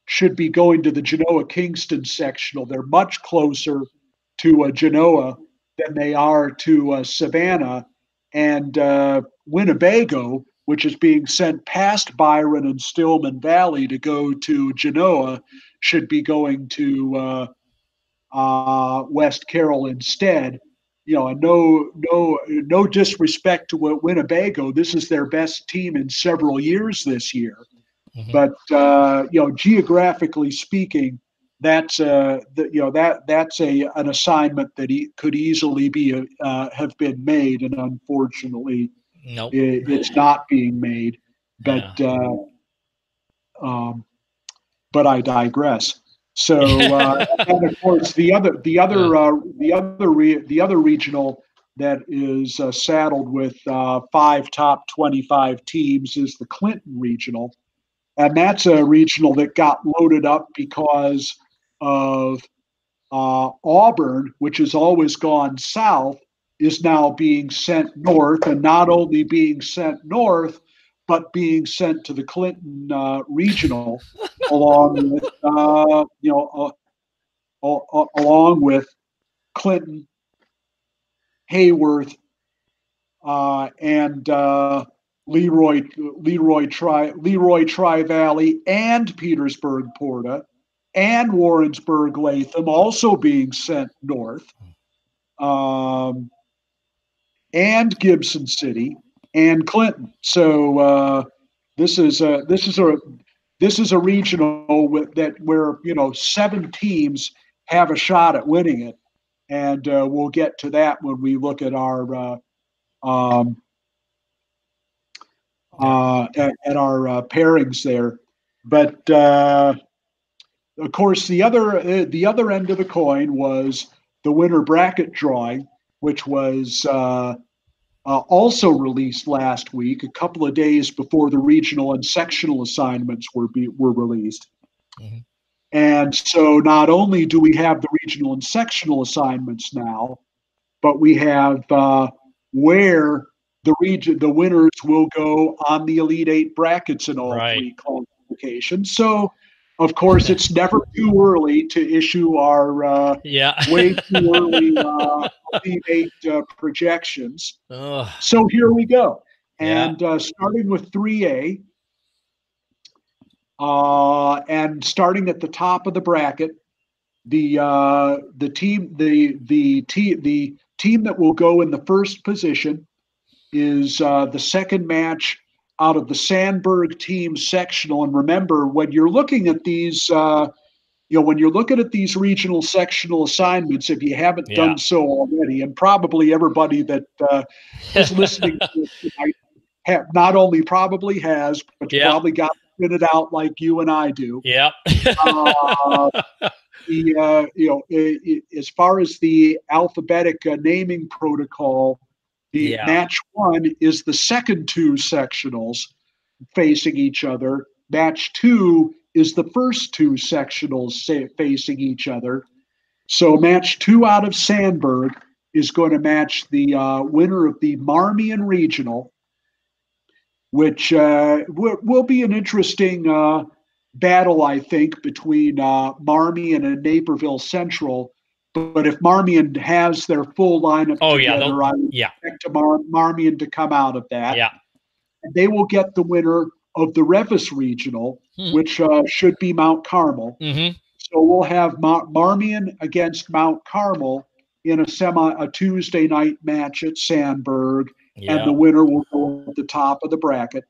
Speaker 2: should be going to the Genoa-Kingston sectional. They're much closer to Genoa than they are to Savannah, and Winnebago, which is being sent past Byron and Stillman Valley to go to Genoa, should be going to West Carroll instead. No disrespect to Winnebago. This is their best team in several years this year. Mm-hmm. But geographically speaking, that's an assignment that could easily be have been made, and unfortunately, it's not being made. But but I digress. So, and of course, the other regional that is saddled with 5 top 25 teams is the Clinton Regional, and that's a regional that got loaded up because of Auburn, which has always gone south, is now being sent north, and not only being sent north, but being sent to the Clinton Regional, along with Clinton, Hayworth, and Leroy Tri-Valley, and Petersburg-Porta, and Warrensburg-Latham also being sent north, and Gibson City, and Clinton. So this is a regional where 7 teams have a shot at winning it, and we'll get to that when we look at our pairings there. But of course, the other end of the coin was the winter bracket drawing, which was also released last week, a couple of days before the regional and sectional assignments were released. Mm-hmm. And so not only do we have the regional and sectional assignments now, but we have where the winners will go on the Elite Eight brackets in all three qualifications. So, of course, it's never too early to issue our way too early Elite Eight projections. So here we go. And starting with 3A, and starting at the top of the bracket, the team that will go in the first position is the second match out of the Sandburg team sectional. And remember, when you're looking at these, when you're looking at these regional sectional assignments, if you haven't done so already, and probably everybody that is listening to it tonight not only probably has, but you probably got printed out like you and I do.
Speaker 1: Yep.
Speaker 2: As far as the alphabetic naming protocol, the match one is the second two sectionals facing each other. Match two is the first two sectionals facing each other. So match two out of Sandburg is going to match the winner of the Marmion Regional, which will be an interesting battle, I think, between Marmion and Naperville Central. But if Marmion has their full lineup together, I would expect Marmion to come out of that.
Speaker 1: Yeah.
Speaker 2: And they will get the winner of the Revis Regional, which should be Mount Carmel.
Speaker 1: Mm-hmm.
Speaker 2: So we'll have Marmion against Mount Carmel in a Tuesday night match at Sandburg, and the winner will go at the top of the bracket.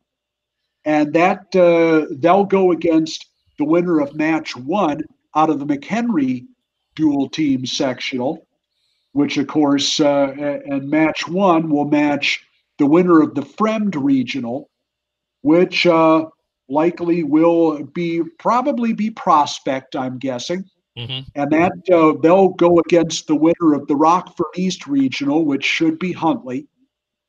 Speaker 2: And that they'll go against the winner of match one out of the McHenry dual team sectional, which of course, and match one will match the winner of the Fremd Regional, which likely will probably be Prospect, I'm guessing.
Speaker 1: Mm-hmm.
Speaker 2: And that they'll go against the winner of the Rockford East Regional, which should be Huntley.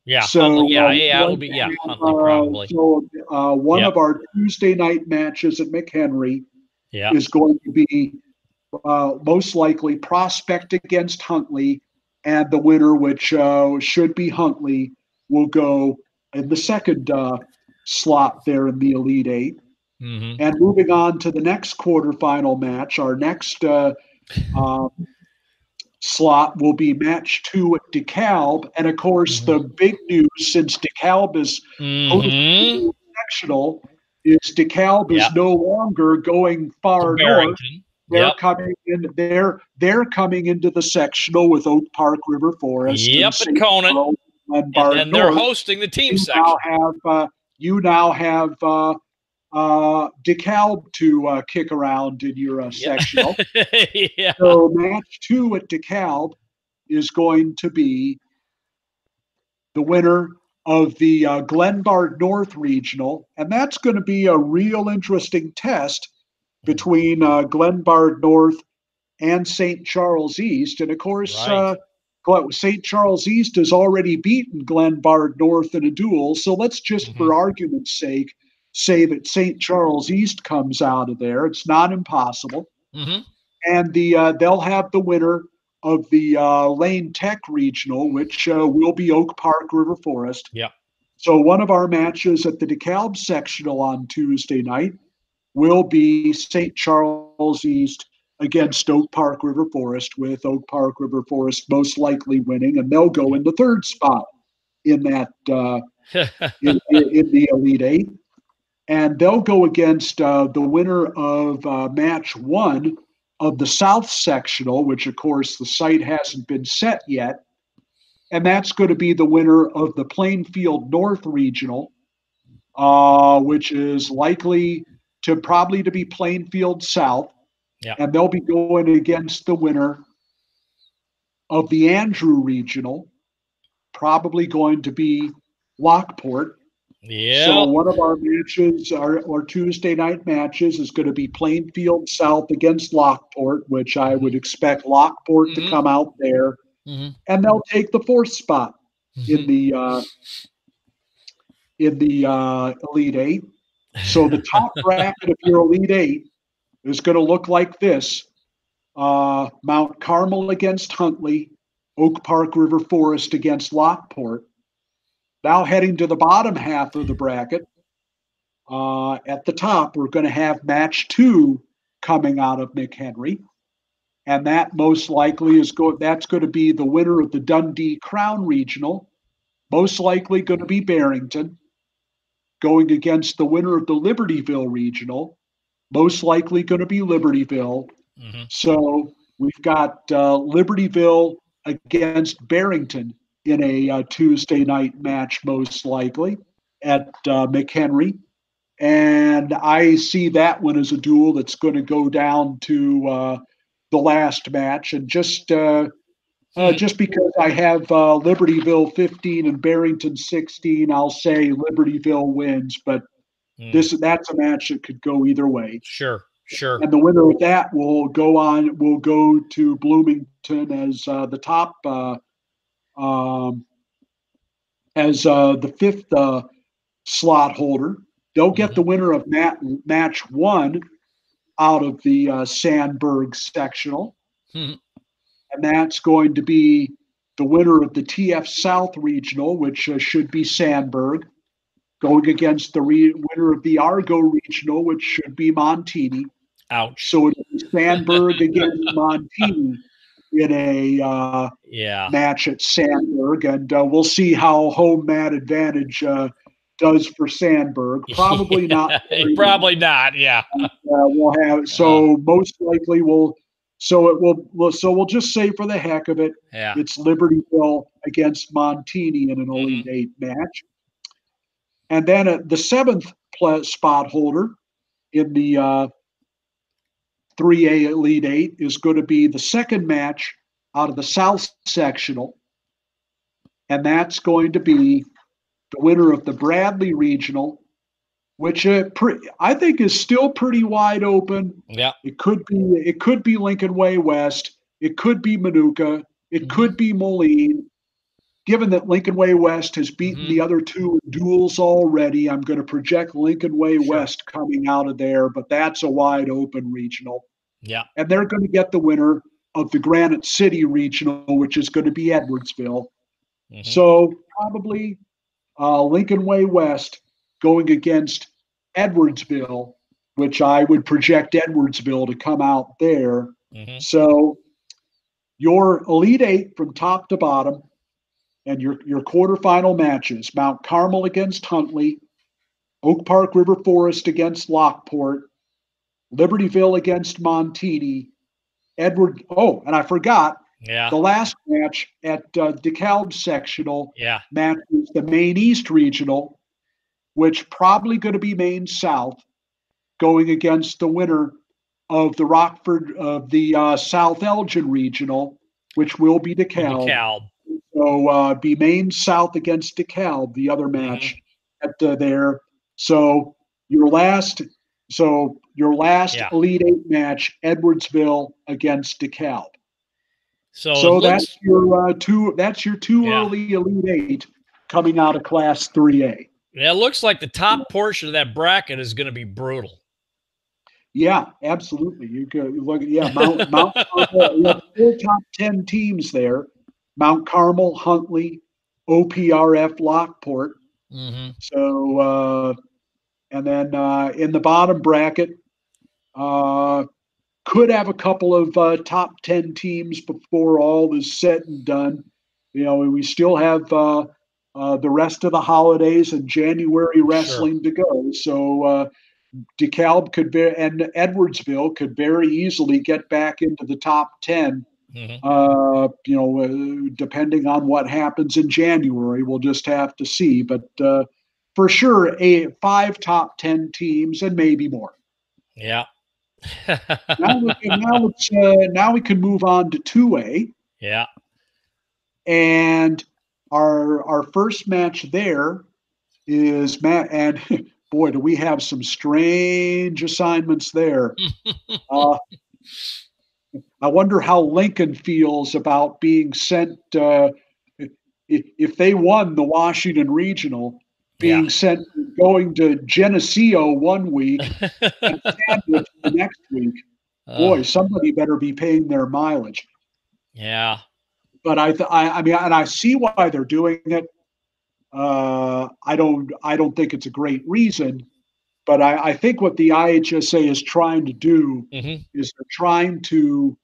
Speaker 1: Yeah, so it'll be Huntley probably.
Speaker 2: So one of our Tuesday night matches at McHenry is going to be most likely Prospect against Huntley, and the winner, which should be Huntley, will go in the second slot there in the Elite Eight.
Speaker 1: Mm-hmm.
Speaker 2: And moving on to the next quarterfinal match, our next slot will be match two at DeKalb. And of course, the big news, since DeKalb is sectional, is DeKalb is no longer going far north. They're coming in. They're coming into the sectional with Oak Park River Forest.
Speaker 1: And Conan. And they're hosting the team section.
Speaker 2: You now have DeKalb to kick around in your sectional. So match two at DeKalb is going to be the winner of the Glenbard North Regional, and that's going to be a real interesting test between Glenbard North and St. Charles East. And of course, St. Charles East has already beaten Glenbard North in a duel. So let's just, for argument's sake, say that St. Charles East comes out of there. It's not impossible.
Speaker 1: Mm-hmm.
Speaker 2: And they'll have the winner of the Lane Tech Regional, which will be Oak Park River Forest.
Speaker 1: Yeah.
Speaker 2: So one of our matches at the DeKalb sectional on Tuesday night will be St. Charles East against Oak Park River Forest, with Oak Park River Forest most likely winning, and they'll go in the third spot in that in the Elite Eight. And they'll go against the winner of match one of the South Sectional, which, of course, the site hasn't been set yet. And that's going to be the winner of the Plainfield North Regional, which is likely to be Plainfield South.
Speaker 1: Yeah.
Speaker 2: And they'll be going against the winner of the Andrew Regional, probably going to be Lockport.
Speaker 1: Yeah.
Speaker 2: So one of our matches, our Tuesday night matches, is going to be Plainfield South against Lockport, which I would expect Lockport to come out there, and they'll take the 4th spot in the Elite Eight. So the top bracket of your Elite Eight is going to look like this: Mount Carmel against Huntley, Oak Park River Forest against Lockport. Now heading to the bottom half of the bracket. At the top, we're going to have match 2 coming out of McHenry, and that most likely that's going to be the winner of the Dundee Crown Regional, most likely going to be Barrington, going against the winner of the Libertyville Regional, most likely going to be Libertyville. So we've got Libertyville against Barrington in a Tuesday night match, most likely at McHenry. And I see that one as a duel that's going to go down to the last match. And just because I have Libertyville 15 and Barrington 16, I'll say Libertyville wins. But that's a match that could go either way.
Speaker 1: Sure.
Speaker 2: And the winner of that will go to Bloomington as the top, as the 5th slot holder. They'll get the winner of match 1 out of the Sandburg sectional. And that's going to be the winner of the TF South Regional, which should be Sandburg, going against the winner of the Argo Regional, which should be Montini.
Speaker 1: Ouch.
Speaker 2: So it'll be Sandburg against Montini in a match at Sandburg. And we'll see how home mat advantage does for Sandburg. Probably not.
Speaker 1: Probably not. Yeah.
Speaker 2: We'll have most likely we'll just say for the heck of it, it's Libertyville against Montini in an Elite Eight match. And then the 7th spot holder in the 3A Elite Eight is going to be the second match out of the South sectional, and that's going to be the winner of the Bradley Regional, which I think is still pretty wide open.
Speaker 1: Yeah,
Speaker 2: it could be Lincoln Way West, it could be Manuka, it could be Moline. Given that Lincoln Way West has beaten the other 2 duels already, I'm going to project Lincoln Way West coming out of there, but that's a wide open regional.
Speaker 1: Yeah,
Speaker 2: and they're going to get the winner of the Granite City Regional, which is going to be Edwardsville. So probably Lincoln Way West going against Edwardsville, which I would project Edwardsville to come out there. So your Elite Eight from top to bottom and your quarterfinal matches: Mount Carmel against Huntley, Oak Park River Forest against Lockport, Libertyville against Montini, and I forgot, the last match at DeKalb sectional match is the Maine East Regional, which probably going to be Maine South, going against the winner of the South Elgin Regional, which will be DeKalb. So be Maine South against DeKalb, the other match at there. So your last Elite Eight match, Edwardsville against DeKalb. So that's your two early Elite Eight coming out of Class 3A.
Speaker 1: Yeah, it looks like the top portion of that bracket is going to be brutal.
Speaker 2: Yeah, absolutely. You could look at Mount Carmel. You have 4 top 10 teams there: Mount Carmel, Huntley, OPRF, Lockport. So, and then in the bottom bracket, could have a couple of top 10 teams before all is said and done. We still have the rest of the holidays and January wrestling to go. So DeKalb and Edwardsville could very easily get back into the top 10. Depending on what happens in January, we'll just have to see. But for sure, 5 top 10 teams and maybe more.
Speaker 1: Yeah.
Speaker 2: now we can move on to 2A.
Speaker 1: Yeah.
Speaker 2: And our first match there is Matt, and boy, do we have some strange assignments there. I wonder how Lincoln feels about being sent, if they won the Washington Regional, being sent, going to Geneseo one week and Sandwich the next week. Boy, somebody better be paying their mileage.
Speaker 1: Yeah.
Speaker 2: But I mean, and I see why they're doing it. I don't think it's a great reason, but I think what the IHSA is trying to do is they're trying to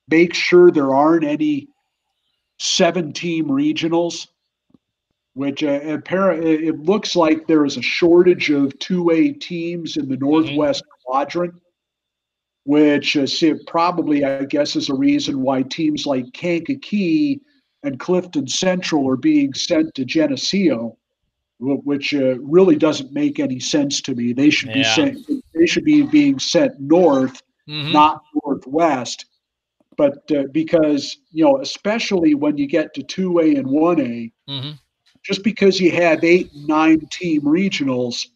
Speaker 2: make sure there aren't any 7-team regionals, which apparently it looks like there is a shortage of 2A teams in the Northwest quadrant, which probably, I guess, is a reason why teams like Kankakee and Clifton Central are being sent to Geneseo, which really doesn't make any sense to me. They should be sent. They should be being sent north, not northwest. But because, especially when you get to 2A and 1A, just because you have 8 and 9-team regionals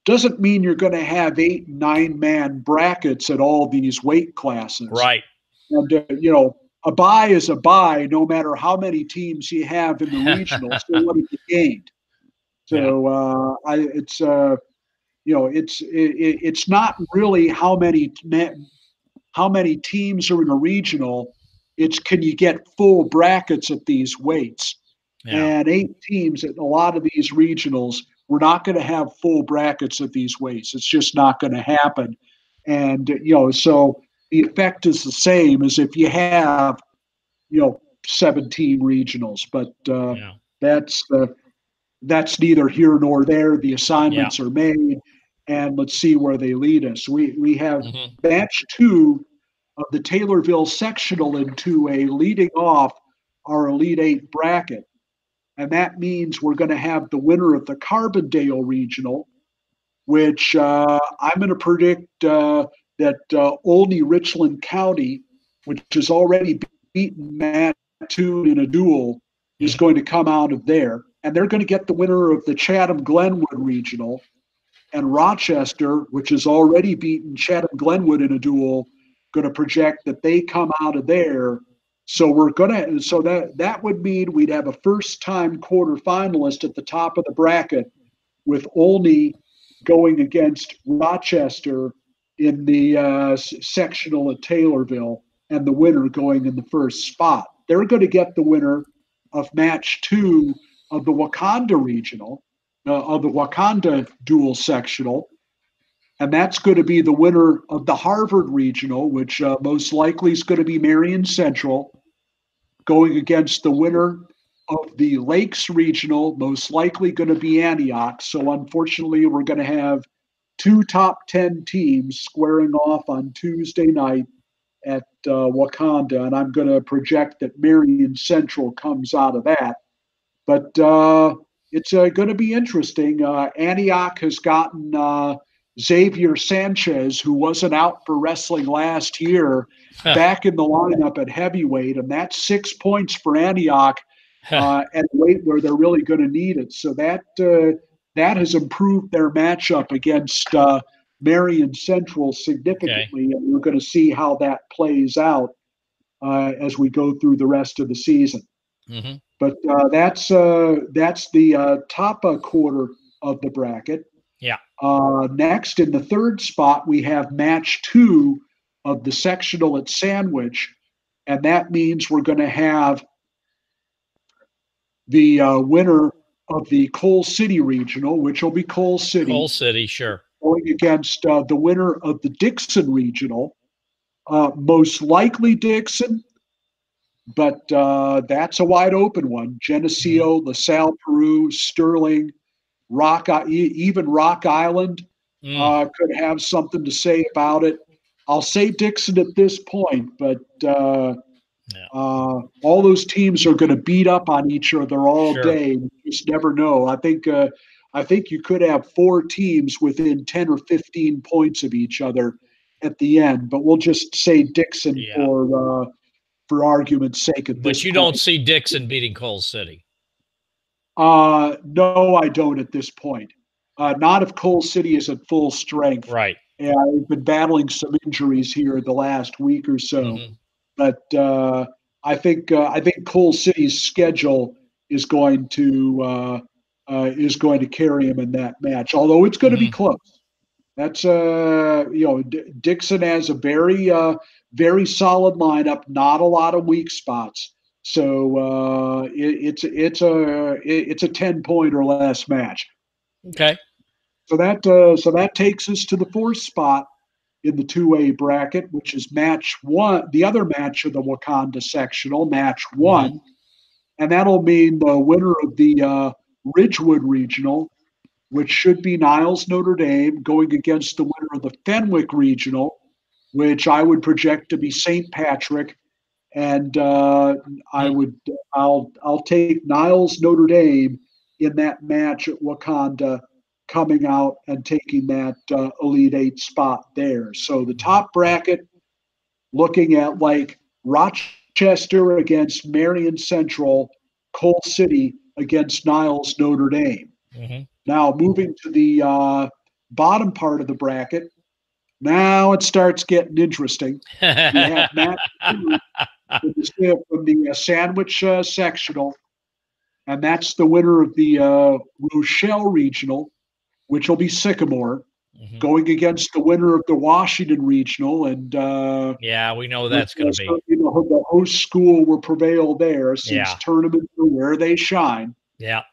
Speaker 2: doesn't mean you're going to have 8 and 9-man brackets at all these weight classes.
Speaker 1: Right.
Speaker 2: And, a bye is a bye, no matter how many teams you have in the regionals. So what have you gained? So it's not really how many teams are in a regional. It's, can you get full brackets at these weights? And 8 teams at a lot of these regionals, we're not going to have full brackets at these weights. It's just not going to happen. And, so the effect is the same as if you have, 7-team regionals. But that's neither here nor there. The assignments are made, and let's see where they lead us. We have match 2 of the Taylorville sectional in 2A leading off our Elite 8 bracket. And that means we're going to have the winner of the Carbondale Regional, which I'm going to predict that Olney-Richland County, which has already beaten Mattoon in a duel, is going to come out of there. And they're going to get the winner of the Chatham-Glenwood Regional. And Rochester, which has already beaten Chatham-Glenwood in a duel, going to project that they come out of there. So that would mean we'd have a first-time quarterfinalist at the top of the bracket, with Olney going against Rochester in the sectional at Taylorville, and the winner going in the first spot. They're going to get the winner of match 2 of the Wakanda Regional, of the Wakanda dual sectional. And that's going to be the winner of the Harvard Regional, which most likely is going to be Marion Central, going against the winner of the Lakes Regional, most likely going to be Antioch. So unfortunately, we're going to have 2 top 10 teams squaring off on Tuesday night at Wakanda. And I'm going to project that Marion Central comes out of that. But it's going to be interesting. Antioch has gotten Xavier Sanchez, who wasn't out for wrestling last year, back in the lineup at heavyweight, and that's 6 points for Antioch at a weight where they're really going to need it. So that has improved their matchup against Marion Central significantly, and we're going to see how that plays out as we go through the rest of the season. But that's the top quarter of the bracket. Next, in the third spot, we have match 2 of the sectional at Sandwich, and that means we're going to have the winner of the Coal City Regional, which will be Coal City.
Speaker 1: Coal City, sure.
Speaker 2: Going against the winner of the Dixon Regional, most likely Dixon, but that's a wide open one. Geneseo, LaSalle, Peru, Sterling, even Rock Island could have something to say about it. I'll say Dixon at this point, but all those teams are going to beat up on each other all day. You just never know. I think you could have 4 teams within 10 or 15 points of each other at the end, but we'll just say Dixon for argument's sake. But
Speaker 1: you don't see Dixon beating Coal City.
Speaker 2: No, I don't at this point. Not if Coal City is at full strength.
Speaker 1: Right.
Speaker 2: And I've been battling some injuries here the last week or so. But I think Coal City's schedule is going to carry him in that match. Although it's going to be close. That's Dixon has a very solid lineup, not a lot of weak spots. So it's a 10-point or less match.
Speaker 1: Okay.
Speaker 2: So that takes us to the fourth spot in the 2A bracket, which is match one, the other match of the Wakanda sectional, match one, and that'll mean the winner of the Ridgewood regional, which should be Niles Notre Dame, going against the winner of the Fenwick regional, which I would project to be St. Patrick. And I'll take Niles Notre Dame in that match at Wakanda, coming out and taking that Elite Eight spot there. So the top bracket, looking at like Rochester against Marion Central, Coal City against Niles Notre Dame. Now moving to the bottom part of the bracket, now it starts getting interesting. We have Matt from the Sandwich sectional, and that's the winner of the Rochelle regional, which will be Sycamore, going against the winner of the Washington regional. And
Speaker 1: yeah, we know that's going to be.
Speaker 2: The host school will prevail there, since tournaments are where they shine.
Speaker 1: Yeah.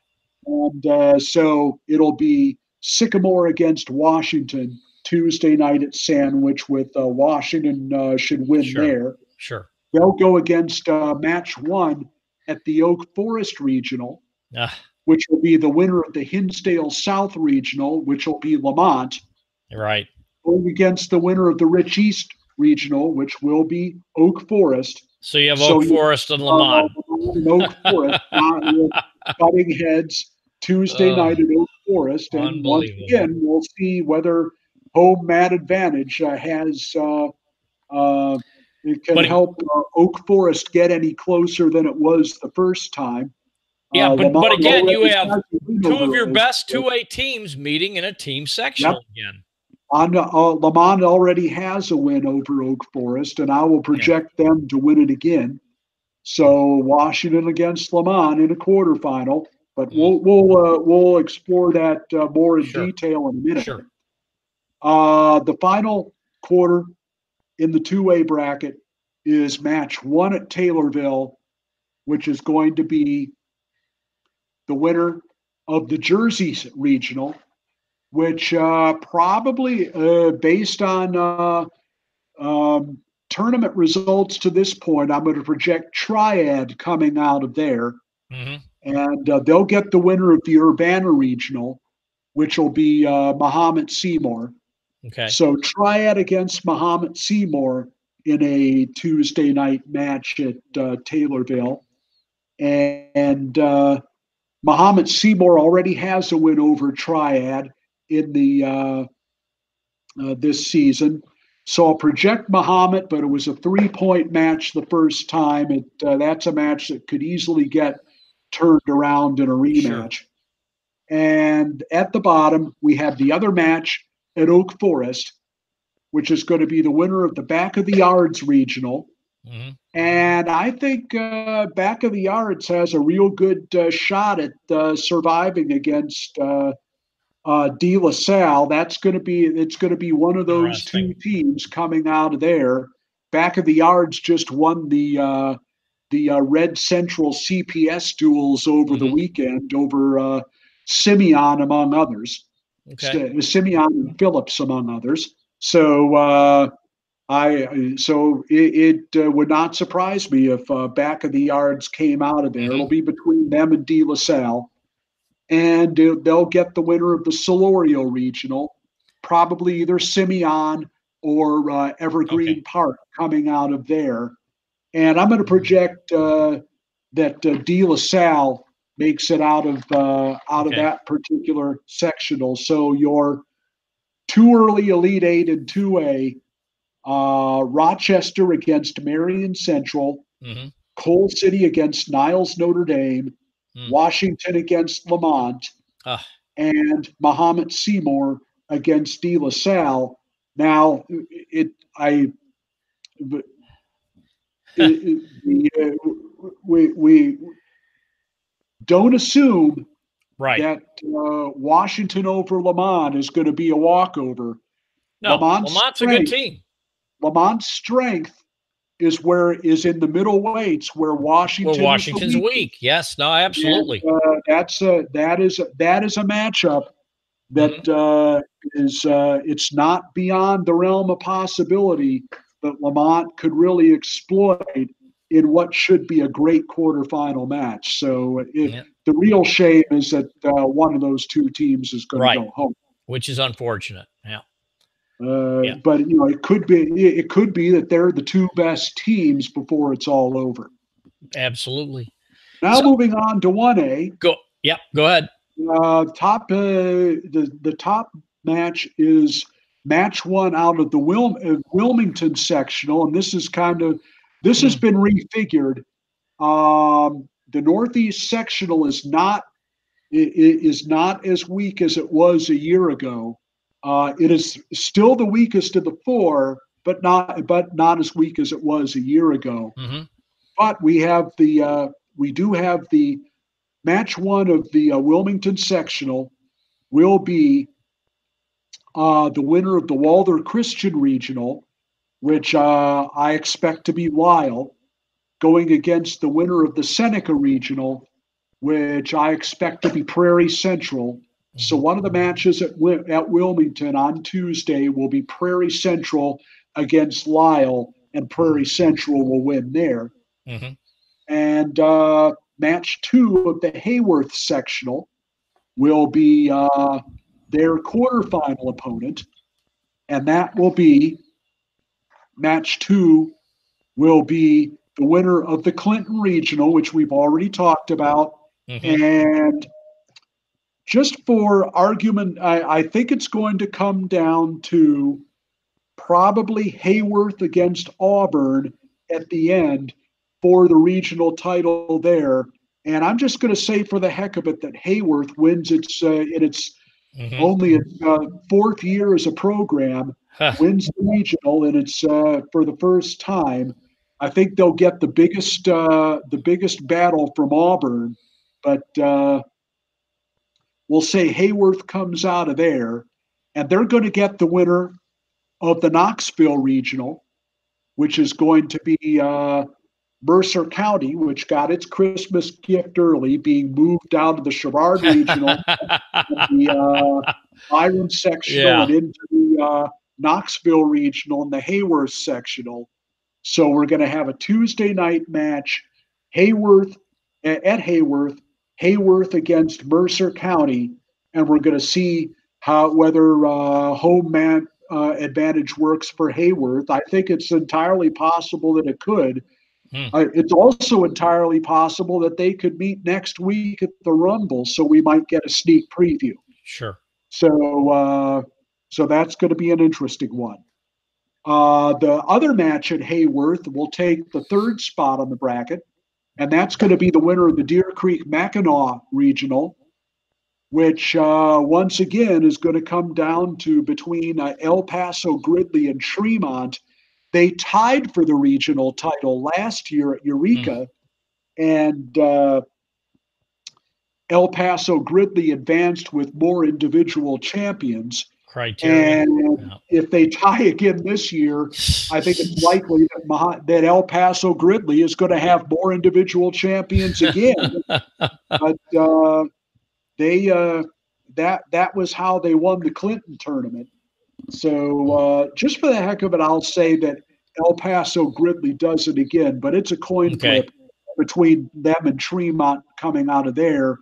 Speaker 2: And so it'll be Sycamore against Washington Tuesday night at Sandwich, with Washington should win there.
Speaker 1: Sure.
Speaker 2: They'll go against match one at the Oak Forest regional, which will be the winner of the Hinsdale South regional, which will be Lamont.
Speaker 1: Right.
Speaker 2: Going against the winner of the Rich East regional, which will be Oak Forest.
Speaker 1: So you have Oak Forest and Lamont.
Speaker 2: Oak Forest butting heads Tuesday night at Oak Forest. And once again, we'll see whether home mat advantage it can help Oak Forest get any closer than it was the first time.
Speaker 1: Yeah, but again, you have two of your best 2A teams meeting in a team sectional again.
Speaker 2: Lamont already has a win over Oak Forest, and I will project them to win it again. So Washington against Lamont in a quarterfinal, but we'll explore that more in detail in a minute.
Speaker 1: Sure.
Speaker 2: The final quarter in the 2A bracket is match one at Taylorville, which is going to be the winner of the Jersey regional, which probably, based on tournament results to this point, I'm going to project Triad coming out of there. And they'll get the winner of the Urbana regional, which will be Mahomet Seymour.
Speaker 1: Okay.
Speaker 2: So Triad against Mahomet Seymour in a Tuesday night match at Taylorville. And Mahomet Seymour already has a win over Triad in the this season. So I'll project Mahomet, but it was a 3-point match the first time. That's a match that could easily get turned around in a rematch.
Speaker 1: Sure.
Speaker 2: And at the bottom, we have the other match at Oak Forest, which is going to be the winner of the Back of the Yards regional. And I think Back of the Yards has a real good shot at surviving against De La Salle. It's going to be one of those two teams coming out of there. Back of the Yards just won the Red Central CPS duels over the weekend over Simeon, among others.
Speaker 1: Okay.
Speaker 2: Simeon and Phillips, among others. So it would not surprise me if Back of the Yards came out of there. It'll be between them and De La Salle. And they'll get the winner of the Solorio regional, probably either Simeon or Evergreen Park coming out of there. And I'm going to project that De La Salle makes it out of that particular sectional. So your two early Elite Eight and 2A, Rochester against Marion Central, Coal City against Niles Notre Dame, Washington against Lamont, and Mahomet Seymour against De La Salle. Now, we don't assume that Washington over Lamont is going to be a walkover.
Speaker 1: No, Lamont's a good team.
Speaker 2: Lamont's strength is in the middle weights where
Speaker 1: Washington's weak. Yes, no, absolutely.
Speaker 2: And, that is a matchup that it's not beyond the realm of possibility that Lamont could really exploit in what should be a great quarterfinal match. So the real shame is that one of those two teams is going to go home,
Speaker 1: which is unfortunate. Yeah.
Speaker 2: But it could be that they're the two best teams before it's all over.
Speaker 1: Absolutely.
Speaker 2: Now moving on to 1A.
Speaker 1: Go ahead.
Speaker 2: The top match is match 1 out of the Wilmington sectional, and this has been refigured. The Northeast sectional is not as weak as it was a year ago. It is still the weakest of the 4, but not as weak as it was a year ago. But we do have the match 1 of the Wilmington sectional will be the winner of the Walther Christian Regional, which I expect to be Lyle, going against the winner of the Seneca Regional, which I expect to be Prairie Central. So one of the matches at Wilmington on Tuesday will be Prairie Central against Lyle, and Prairie Central will win there. And match 2 of the Hayworth sectional will be their quarterfinal opponent, and that will be match 2 will be the winner of the Clinton Regional, which we've already talked about. And just for argument, I think it's going to come down to probably Hayworth against Auburn at the end for the regional title there. And I'm just going to say for the heck of it that Hayworth wins its only its 4th year as a program, wins the regional, and it's for the first time. I think they'll get the biggest battle from Auburn, but we'll say Hayworth comes out of there, and they're going to get the winner of the Knoxville Regional, which is going to be Mercer County, which got its Christmas gift early, being moved out of the Sherrard Regional, the Byron Sectional, and into the Knoxville Regional and the Hayworth Sectional. So we're going to have a Tuesday night match, Hayworth against Mercer County, and we're going to see whether home man advantage works for Hayworth. I think it's entirely possible that it could. It's also entirely possible that they could meet next week at the Rumble, so we might get a sneak preview.
Speaker 1: Sure.
Speaker 2: So that's going to be an interesting one. The other match at Hayworth will take the 3rd spot on the bracket, and that's going to be the winner of the Deer Creek Mackinac Regional, which once again is going to come down to between El Paso Gridley and Tremont. They tied for the regional title last year at Eureka, and El Paso Gridley advanced with more individual champions. And if they tie again this year, I think it's likely that El Paso Gridley is going to have more individual champions again. But that was how they won the Clinton tournament. So just for the heck of it, I'll say that El Paso Gridley does it again, but it's a coin flip between them and Tremont coming out of there.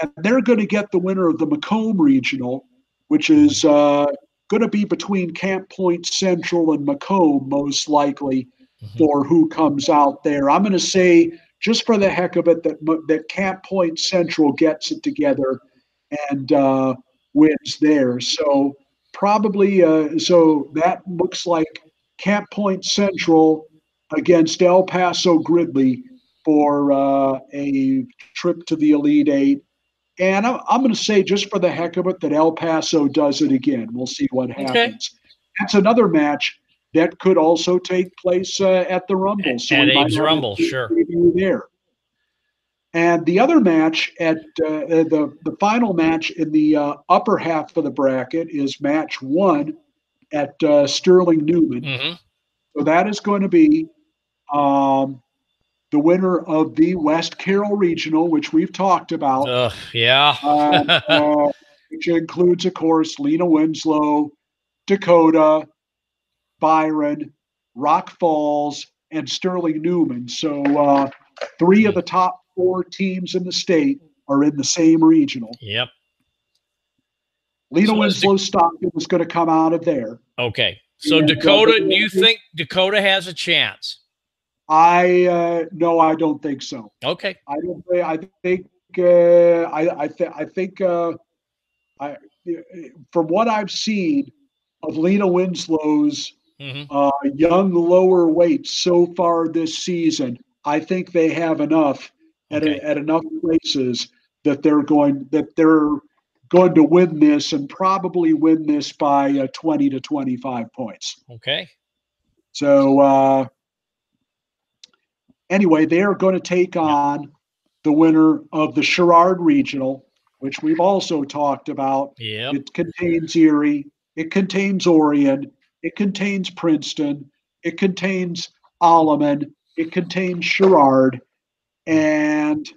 Speaker 2: And they're going to get the winner of the Macomb Regional, which is going to be between Camp Point Central and Macomb, most likely, for who comes out there. I'm going to say, just for the heck of it, that Camp Point Central gets it together and wins there. So probably, so that looks like Camp Point Central against El Paso Gridley for a trip to the Elite Eight. And I'm going to say, just for the heck of it, that El Paso does it again. We'll see what happens. Okay. That's another match that could also take place at the Rumble.
Speaker 1: So at Abe's Rumble, sure.
Speaker 2: There. And the other match at the final match in the upper half of the bracket is match 1 at Sterling Newman.
Speaker 1: Mm-hmm.
Speaker 2: So that is going to be the winner of the West Carroll Regional, which we've talked about. Which includes, of course, Lena Winslow, Dakota, Byron, Rock Falls, and Sterling Newman. So 3 of the top 4 teams in the state are in the same regional.
Speaker 1: Yep.
Speaker 2: Lena Winslow Stockton is going to come out of there.
Speaker 1: Okay. So Dakota, do you think Dakota has a chance?
Speaker 2: No, I don't think so.
Speaker 1: Okay.
Speaker 2: From what I've seen of Lena Winslow's young lower weights so far this season, I think they have enough at enough places that they're going to win this, and probably win this by 20 to 25 points.
Speaker 1: Okay.
Speaker 2: So anyway, they are going to take on the winner of the Sherrard Regional, which we've also talked about.
Speaker 1: Yep.
Speaker 2: It contains Erie, it contains Orion, it contains Princeton, it contains Alleman, it contains Sherrard, and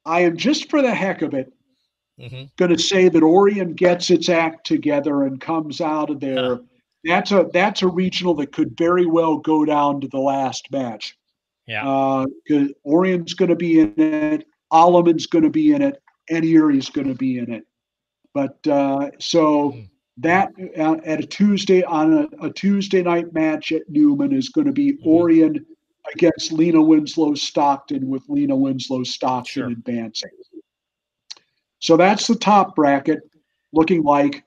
Speaker 2: I am, just for the heck of it, going to say that Orion gets its act together and comes out of there. That's a regional that could very well go down to the last match.
Speaker 1: Yeah.
Speaker 2: Because Orion's going to be in it, Alleman's going to be in it, and Erie's going to be in it. But that at a Tuesday night match at Newman is going to be Orion against Lena Winslow Stockton, with Lena Winslow Stockton advancing. So that's the top bracket, looking like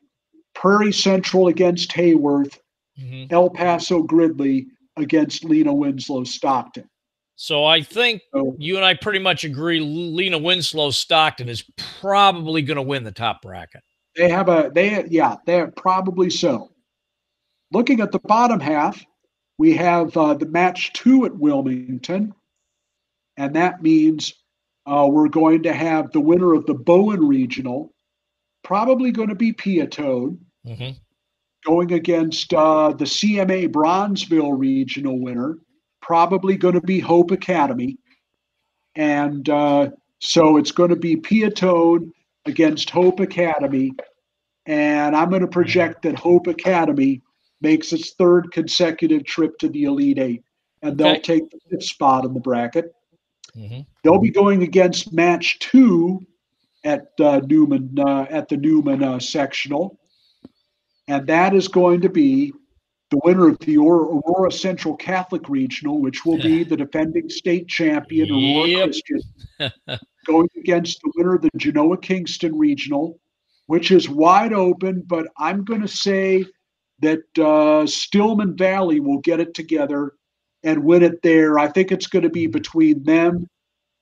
Speaker 2: Prairie Central against Hayworth, El Paso Gridley against Lena Winslow Stockton.
Speaker 1: So I think you and I pretty much agree Lena Winslow Stockton is probably going to win the top bracket.
Speaker 2: They're probably so. Looking at the bottom half, we have the match 2 at Wilmington, and that means we're going to have the winner of the Bowen Regional, probably going to be Piatone, going against the CMA Bronzeville Regional winner, probably going to be Hope Academy. And so it's going to be Piatone against Hope Academy. And I'm going to project that Hope Academy makes its 3rd consecutive trip to the Elite Eight, and they'll take the 5th spot in the bracket. They'll be going against match 2 at Newman, at the Newman sectional, and that is going to be the winner of the Aurora Central Catholic Regional, which will be the defending state champion, Aurora Christian, going against the winner of the Genoa Kingston Regional, which is wide open, but I'm going to say that Stillman Valley will get it together and win it there. I think it's going to be between them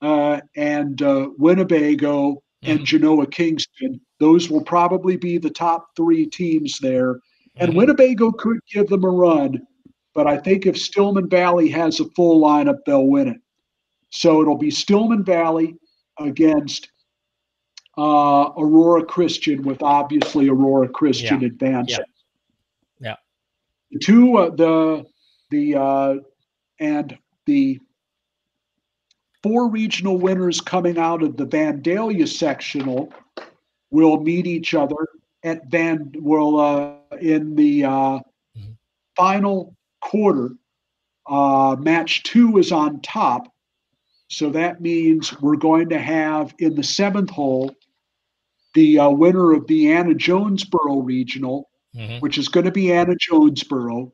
Speaker 2: and Winnebago and Genoa Kingston. Those will probably be the top 3 teams there. And Winnebago could give them a run, but I think if Stillman Valley has a full lineup, they'll win it. So it'll be Stillman Valley against Aurora Christian, with obviously Aurora Christian advancing.
Speaker 1: Yeah.
Speaker 2: The two, and the 4 regional winners coming out of the Vandalia sectional will meet each other at in the final quarter. Match 2 is on top, so that means we're going to have in the 7th hole the winner of the Anna Jonesboro Regional, which is going to be Anna Jonesboro,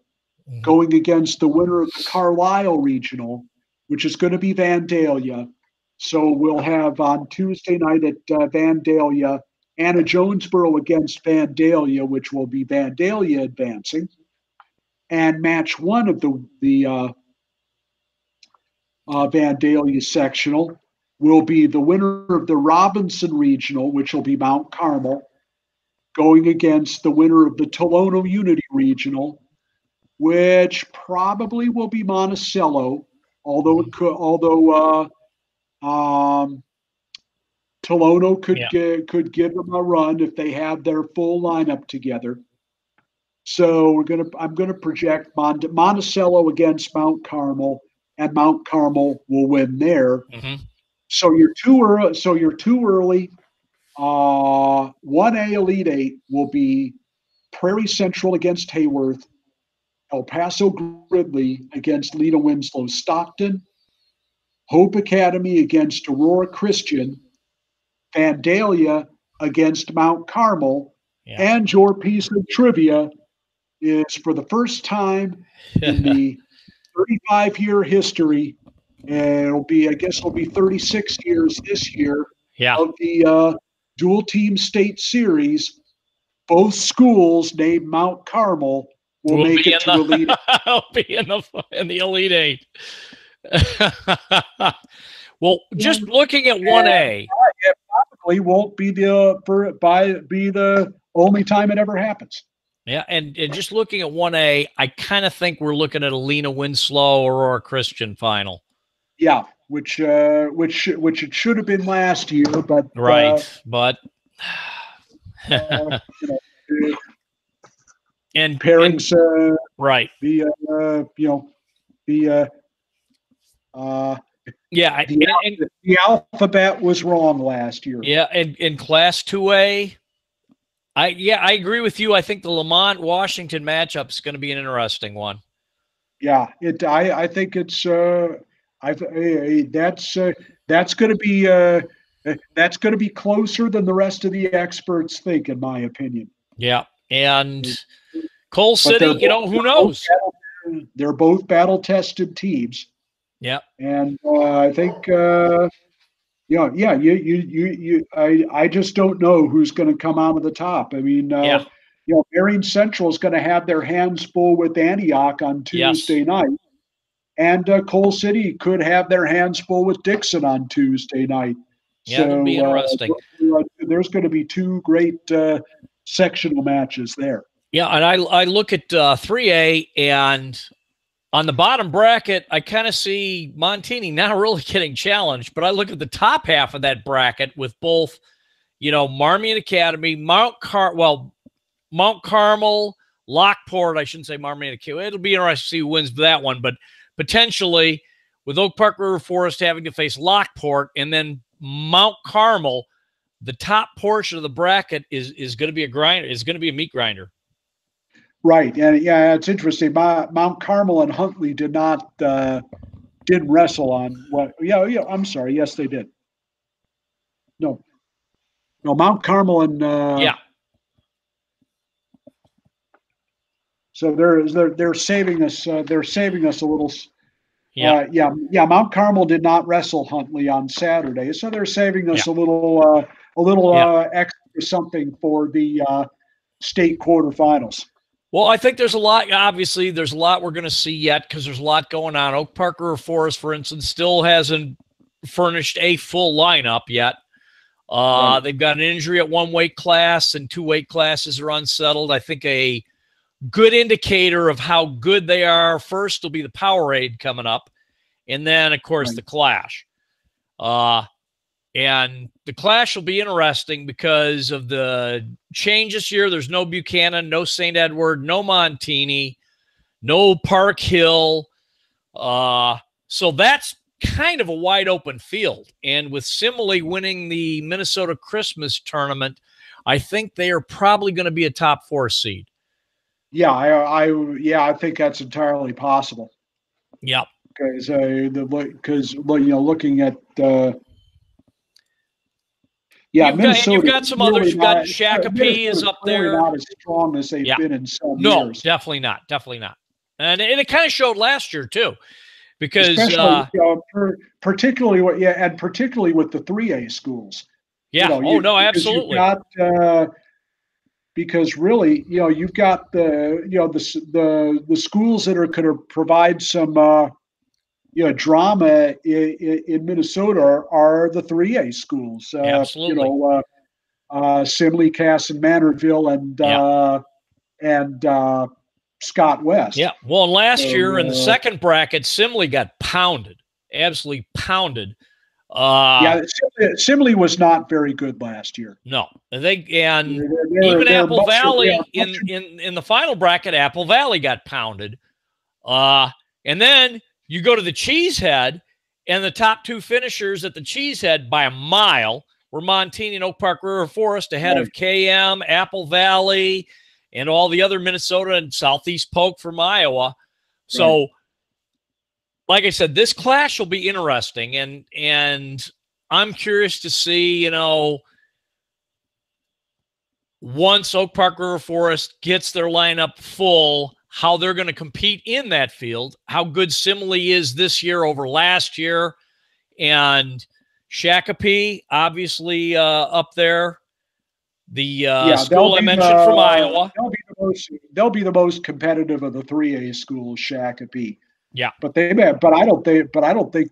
Speaker 2: going against the winner of the Carlisle Regional, which is going to be Vandalia. So we'll have on Tuesday night at Vandalia, Anna Jonesboro against Vandalia, which will be Vandalia advancing. And match 1 of the Vandalia sectional will be the winner of the Robinson regional, which will be Mount Carmel, going against the winner of the Tolono Unity regional, which probably will be Monticello, although Tolono could give them a run if they have their full lineup together. So I'm gonna project Monticello against Mount Carmel, and Mount Carmel will win there.
Speaker 1: Mm-hmm.
Speaker 2: So you're too early. 1A Elite Eight will be Prairie Central against Hayworth, El Paso Gridley against Lena Winslow Stockton, Hope Academy against Aurora Christian, Vandalia against Mount Carmel, and your piece of trivia is for the first time in the 35-year history, and it'll be 36 years this year of the dual team state series. Both schools named Mount Carmel will make it to the Elite Eight.
Speaker 1: Will be in the Elite Eight. Well, just looking at 1A,
Speaker 2: it probably won't be the only time it ever happens.
Speaker 1: Yeah, and just looking at 1A, I kind of think we're looking at a Lena Winslow Aurora Christian final.
Speaker 2: Yeah, which it should have been last year, but
Speaker 1: but
Speaker 2: and pairings the alphabet was wrong last year.
Speaker 1: Yeah, and in Class 2A, I agree with you. I think the Lamont Washington matchup is going to be an interesting one.
Speaker 2: Yeah, I think it's that's going to be closer than the rest of the experts think, in my opinion.
Speaker 1: Yeah, and Coal City, who knows?
Speaker 2: They're both battle-tested teams.
Speaker 1: Yeah,
Speaker 2: and I think I just don't know who's going to come out of the top. I mean, Marion Central is going to have their hands full with Antioch on Tuesday night, and Coal City could have their hands full with Dixon on Tuesday night.
Speaker 1: Yeah, it'll be interesting.
Speaker 2: There's going to be two great sectional matches there.
Speaker 1: Yeah, and I look at 3A, and on the bottom bracket, I kind of see Montini now really getting challenged, but I look at the top half of that bracket with both, Marmion Academy, Mount Carmel, Lockport. I shouldn't say Marmion Academy. It'll be interesting to see who wins that one, but potentially with Oak Park River Forest having to face Lockport and then Mount Carmel, the top portion of the bracket is going to be a grinder. Is going to be a meat grinder.
Speaker 2: Right, and it's interesting. Mount Carmel and Huntley didn't wrestle on what? Yeah. I'm sorry. Yes, they did. No, Mount Carmel and So they're saving us. They're saving us a little. Mount Carmel did not wrestle Huntley on Saturday, so they're saving us a little extra something for the state quarterfinals.
Speaker 1: Well, I think there's a lot. Obviously, there's a lot we're going to see yet because there's a lot going on. Oak Park River Forest, for instance, still hasn't furnished a full lineup yet. They've got an injury at one weight class, and two weight classes are unsettled. I think a good indicator of how good they are first will be the Powerade coming up, and then, of course, the Clash. And the Clash will be interesting because of the change this year. There's no Buchanan, no St. Edward, no Montini, no Park Hill. So that's kind of a wide open field. And with Simile winning the Minnesota Christmas tournament, I think they are probably going to be a top 4 seed.
Speaker 2: Yeah, I think that's entirely possible.
Speaker 1: Yeah,
Speaker 2: because looking at
Speaker 1: you've got some others. You've got Shakopee is up there.
Speaker 2: Not as strong as they've been in some years.
Speaker 1: No, definitely not. And it kind of showed last year too, because
Speaker 2: particularly with the 3A schools.
Speaker 1: Yeah. Absolutely.
Speaker 2: Because really, you've got the schools that are going to provide some drama in Minnesota are the 3A schools.
Speaker 1: Absolutely.
Speaker 2: Simley, Cass, and Manorville, and Scott West.
Speaker 1: Yeah. Well, last year in the second bracket, Simley got pounded, absolutely pounded.
Speaker 2: Simley was not very good last year.
Speaker 1: No, even Apple Valley in the final bracket, Apple Valley got pounded. And then you go to the Cheesehead, and the top two finishers at the Cheesehead by a mile were Montini and Oak Park River Forest ahead of KM, Apple Valley, and all the other Minnesota and Southeast Polk from Iowa. So, like I said, this clash will be interesting, and I'm curious to see, once Oak Park River Forest gets their lineup full, how they're going to compete in that field, how good Simile is this year over last year, and Shakopee, obviously up there. The school I mentioned from Iowa.
Speaker 2: They'll be the most competitive of the 3A schools, Shakopee.
Speaker 1: Yeah,
Speaker 2: but I don't think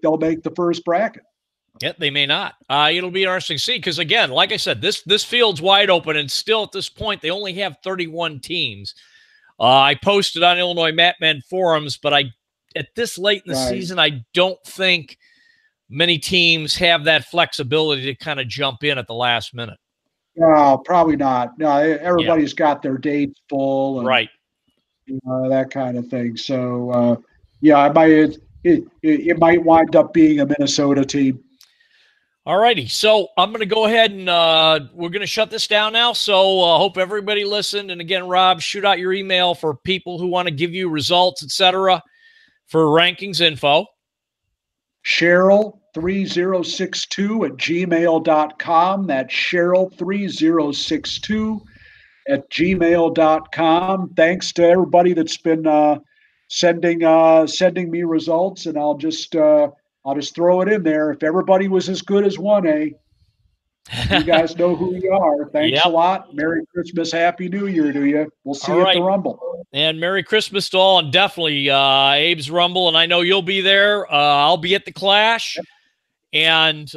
Speaker 2: they'll make the first bracket.
Speaker 1: Yeah, they may not. It'll be interesting to see because, again, like I said, this field's wide open, and still at this point they only have 31 teams. I posted on Illinois Matman forums, but at this late in the season, I don't think many teams have that flexibility to kind of jump in at the last minute.
Speaker 2: No, probably not. No, everybody's got their dates full, and, that kind of thing. So, it might wind up being a Minnesota team.
Speaker 1: All righty. So I'm going to go ahead and we're going to shut this down now. So I hope everybody listened. And again, Rob, shoot out your email for people who want to give you results, etc., for rankings info.
Speaker 2: Sherrill3062@gmail.com. That's Sherrill3062@gmail.com. Thanks to everybody that's been sending me results, and I'll just throw it in there. If everybody was as good as 1A, you guys know who we are. Thanks a lot. Merry Christmas, Happy New Year to you. We'll see you at the Rumble.
Speaker 1: And Merry Christmas to all, and definitely Abe's Rumble, and I know you'll be there. I'll be at the Clash, and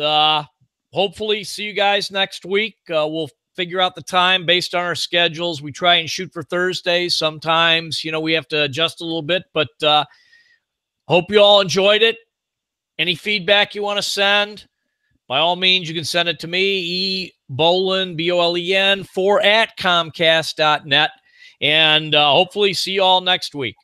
Speaker 1: hopefully see you guys next week. We'll figure out the time based on our schedules. We try and shoot for Thursdays. Sometimes, we have to adjust a little bit, but hope you all enjoyed it. Any feedback you want to send, by all means, you can send it to me, Bolen, Bolen, 4@comcast.net. And hopefully see you all next week.